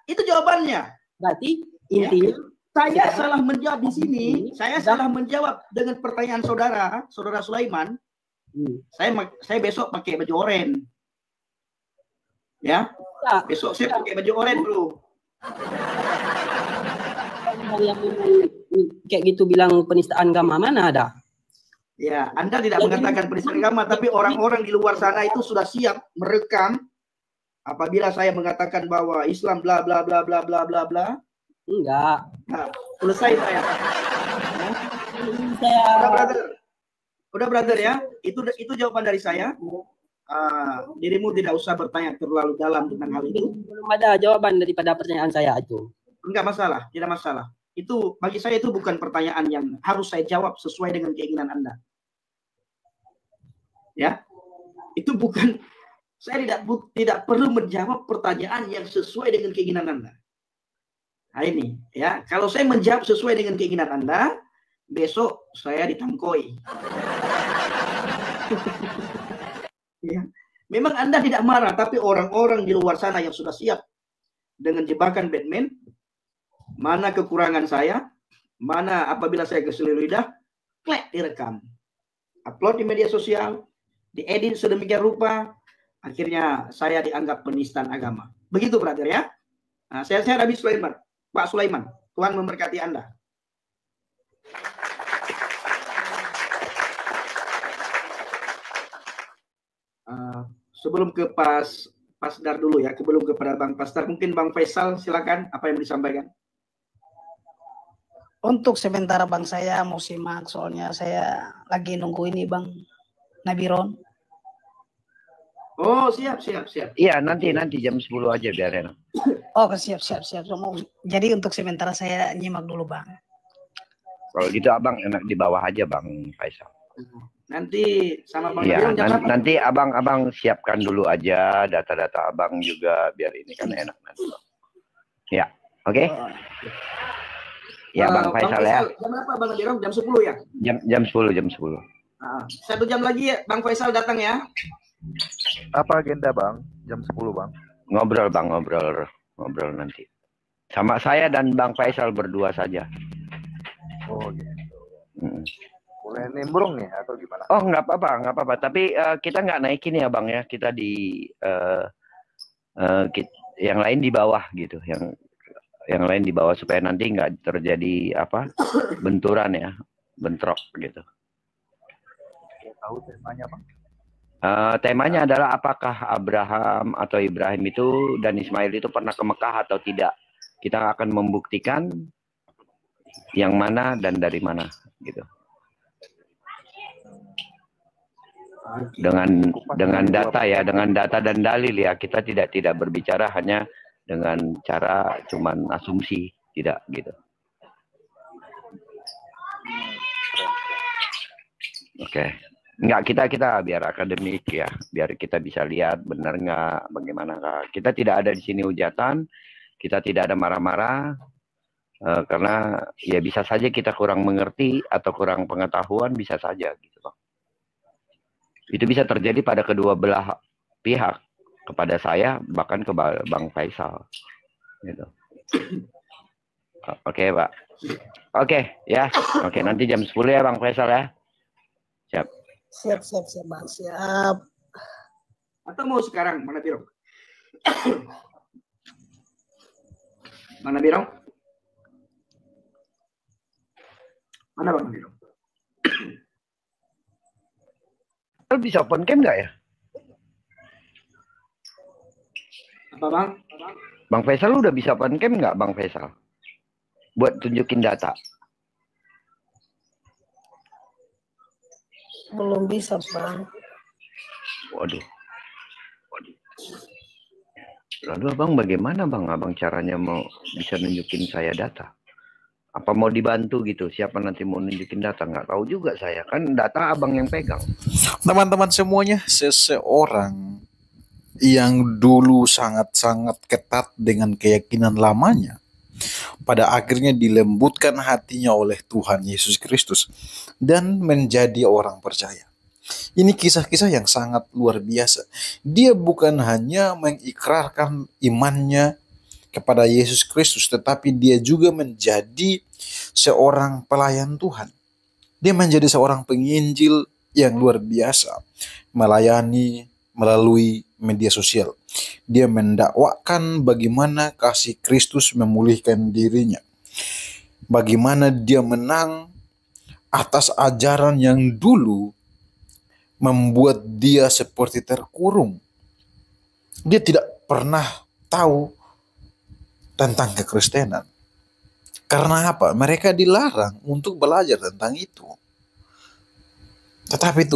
itu jawabannya.
Berarti intinya
saya salah menjawab di sini. Saya salah menjawab dengan pertanyaan saudara Sulaiman. Saya besok pakai baju oranye. Ya. Besok saya pakai baju oranye, Bro.
Yang kayak gitu bilang penistaan agama, mana ada?
Ya, Anda tidak mengatakan penistaan agama, tapi orang-orang di luar sana itu sudah siap merekam apabila saya mengatakan bahwa Islam bla bla bla bla bla bla bla.
Enggak.
Nah, selesai saya. Udah brother ya. Itu jawaban dari saya. Dirimu tidak usah bertanya terlalu dalam tentang hal itu.
Belum ada jawaban daripada pertanyaan saya itu.
Enggak masalah, tidak masalah. Itu bagi saya itu bukan pertanyaan yang harus saya jawab sesuai dengan keinginan Anda. Ya. Itu bukan, saya tidak perlu menjawab pertanyaan yang sesuai dengan keinginan Anda. Nah ini ya, kalau saya menjawab sesuai dengan keinginan Anda, besok saya ditangkoi. Ya. Memang Anda tidak marah, tapi orang-orang di luar sana yang sudah siap dengan jebakan Batman, mana kekurangan saya, mana apabila saya kesulitan lidah, klik direkam, upload di media sosial, diedit sedemikian rupa, akhirnya saya dianggap penistaan agama. Begitu brother ya. Nah, saya Nabi Sulaiman, Pak Sulaiman, Tuhan memberkati Anda. Sebelum ke Pasdar dulu ya, sebelum kepada Bang Pasdar, mungkin Bang Faisal silakan, apa yang disampaikan?
Untuk sementara Bang saya mau simak, soalnya saya lagi nunggu ini Bang Nabiron.
Oh siap.
Iya nanti jam 10 aja biar enak.
Oh siap. Jadi untuk sementara saya nyimak dulu Bang.
Kalau gitu abang enak di bawah aja Bang Faisal.
Nanti sama Bang
ya,
Nabiron
nanti abang siapkan dulu aja data-data abang juga biar ini kan enak nanti. Ya, oke. Ya Bang Faisal ya.
Jam berapa Bang Nabiron? Jam 10 ya?
Jam 10.
1 jam lagi ya Bang Faisal datang ya.
Apa agenda Bang? Jam 10 Bang.
Ngobrol Bang, ngobrol nanti. Sama saya dan Bang Faisal berdua saja.
Oh gitu. Boleh nimbrung nih atau gimana?
Oh, nggak apa-apa. Tapi kita nggak naikin ya Bang ya. Kita di yang lain di bawah gitu. Yang lain di bawah supaya nanti nggak terjadi benturan ya, bentrok gitu.
Tahu temanya Bang?
Temanya adalah apakah Abraham atau Ibrahim itu dan Ismail itu pernah ke Mekah atau tidak. Kita akan membuktikan yang mana dan dari mana gitu. Dengan data ya, dengan data dan dalil ya. Kita tidak berbicara hanya dengan cara cuman asumsi, tidak gitu. Oke. Enggak, kita biar akademik ya, biar kita bisa lihat benar nggak, bagaimana nggak. Kita tidak ada di sini hujatan, kita tidak ada marah-marah, karena ya bisa saja kita kurang mengerti atau kurang pengetahuan, bisa saja gitu Bang. Itu bisa terjadi pada kedua belah pihak, kepada saya bahkan ke Bang Faisal gitu. Oke Pak. Oke ya, oke nanti jam 10 ya Bang Faisal ya. Siap.
Siap Bang, siap.
Atau mau sekarang, mana Biro? Mana Biro? Mana Bang Biro?
Bisa open cam nggak ya?
Apa Bang?
Bang Faisal udah bisa open cam nggak Bang Faisal? Buat tunjukin data.
Belum bisa Bang.
Waduh. Lalu Abang bagaimana Bang? Abang caranya mau bisa nunjukin saya data? Apa mau dibantu gitu? Siapa nanti mau nunjukin data? Nggak tahu juga saya. Kan data Abang yang pegang.
Teman-teman semuanya, seseorang yang dulu sangat-sangat ketat dengan keyakinan lamanya, pada akhirnya dilembutkan hatinya oleh Tuhan Yesus Kristus dan menjadi orang percaya. Ini kisah-kisah yang sangat luar biasa. Dia bukan hanya mengikrarkan imannya kepada Yesus Kristus, tetapi dia juga menjadi seorang pelayan Tuhan. Dia menjadi seorang penginjil yang luar biasa, melayani melalui media sosial. Dia mendakwakan bagaimana kasih Kristus memulihkan dirinya. Bagaimana dia menang atas ajaran yang dulu membuat dia seperti terkurung. Dia tidak pernah tahu tentang kekristenan. Karena apa? Mereka dilarang untuk belajar tentang itu. Tetapi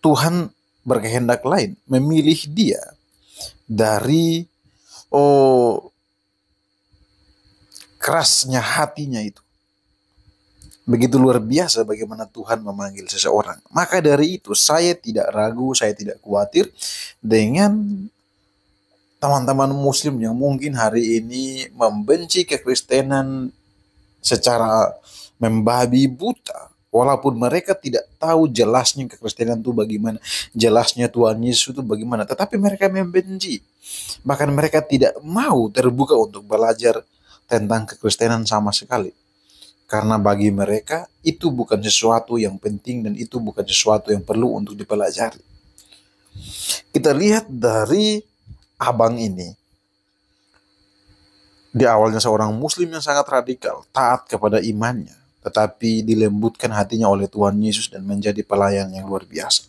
Tuhan berkehendak lain, memilih dia dari kerasnya hatinya itu. Begitu luar biasa bagaimana Tuhan memanggil seseorang. Maka dari itu saya tidak ragu, saya tidak khawatir dengan teman-teman muslim yang mungkin hari ini membenci kekristenan secara membabi buta. Walaupun mereka tidak tahu jelasnya kekristenan itu bagaimana, jelasnya Tuhan Yesus itu bagaimana, tetapi mereka membenci. Bahkan mereka tidak mau terbuka untuk belajar tentang kekristenan sama sekali. Karena bagi mereka itu bukan sesuatu yang penting dan itu bukan sesuatu yang perlu untuk dipelajari. Kita lihat dari abang ini. Di awalnya seorang muslim yang sangat radikal, taat kepada imannya, tetapi dilembutkan hatinya oleh Tuhan Yesus dan menjadi pelayan yang luar biasa.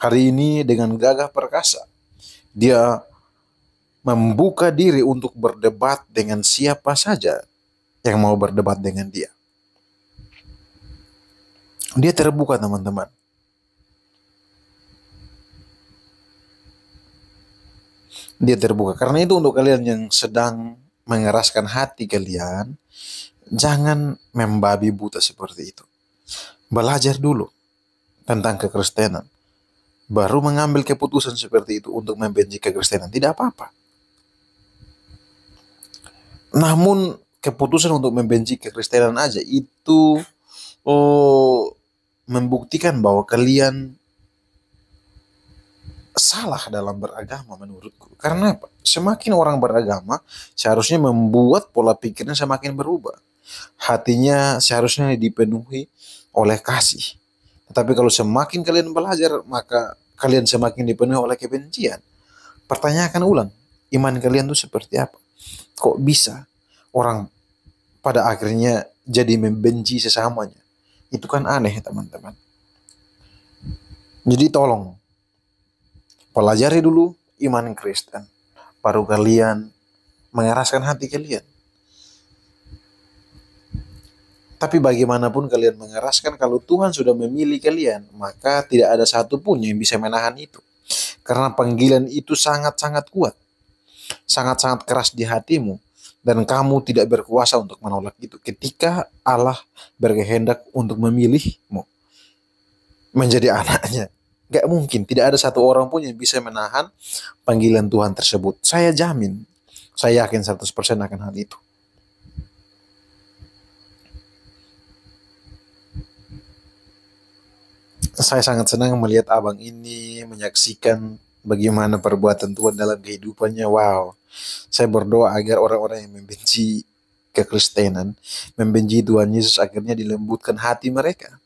Hari ini dengan gagah perkasa, dia membuka diri untuk berdebat dengan siapa saja yang mau berdebat dengan dia. Dia terbuka, teman-teman. Dia terbuka. Karena itu untuk kalian yang sedang mengeraskan hati kalian, jangan membabi buta seperti itu. Belajar dulu tentang kekristenan, baru mengambil keputusan seperti itu untuk membenci kekristenan. Tidak apa-apa. Namun keputusan untuk membenci kekristenan aja itu membuktikan bahwa kalian salah dalam beragama menurutku. Karena apa? Semakin orang beragama seharusnya membuat pola pikirnya semakin berubah. Hatinya seharusnya dipenuhi oleh kasih. Tetapi kalau semakin kalian belajar, maka kalian semakin dipenuhi oleh kebencian. Pertanyakan ulang, iman kalian itu seperti apa? Kok bisa orang pada akhirnya jadi membenci sesamanya? Itu kan aneh, teman-teman. Jadi tolong, pelajari dulu iman Kristen, baru kalian mengeraskan hati kalian. Tapi bagaimanapun kalian mengeraskan, kalau Tuhan sudah memilih kalian, maka tidak ada satupun yang bisa menahan itu. Karena panggilan itu sangat-sangat kuat, sangat-sangat keras di hatimu, dan kamu tidak berkuasa untuk menolak itu ketika Allah berkehendak untuk memilihmu menjadi anaknya. Gak mungkin, tidak ada satu orang pun yang bisa menahan panggilan Tuhan tersebut. Saya jamin, saya yakin 100% akan hal itu. Saya sangat senang melihat abang ini menyaksikan bagaimana perbuatan Tuhan dalam kehidupannya. Wow, saya berdoa agar orang-orang yang membenci kekristenan, membenci Tuhan Yesus, akhirnya dilembutkan hati mereka,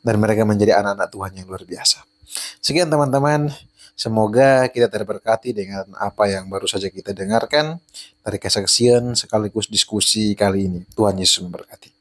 dan mereka menjadi anak-anak Tuhan yang luar biasa. Sekian teman-teman, semoga kita terberkati dengan apa yang baru saja kita dengarkan dari kesaksian sekaligus diskusi kali ini. Tuhan Yesus memberkati.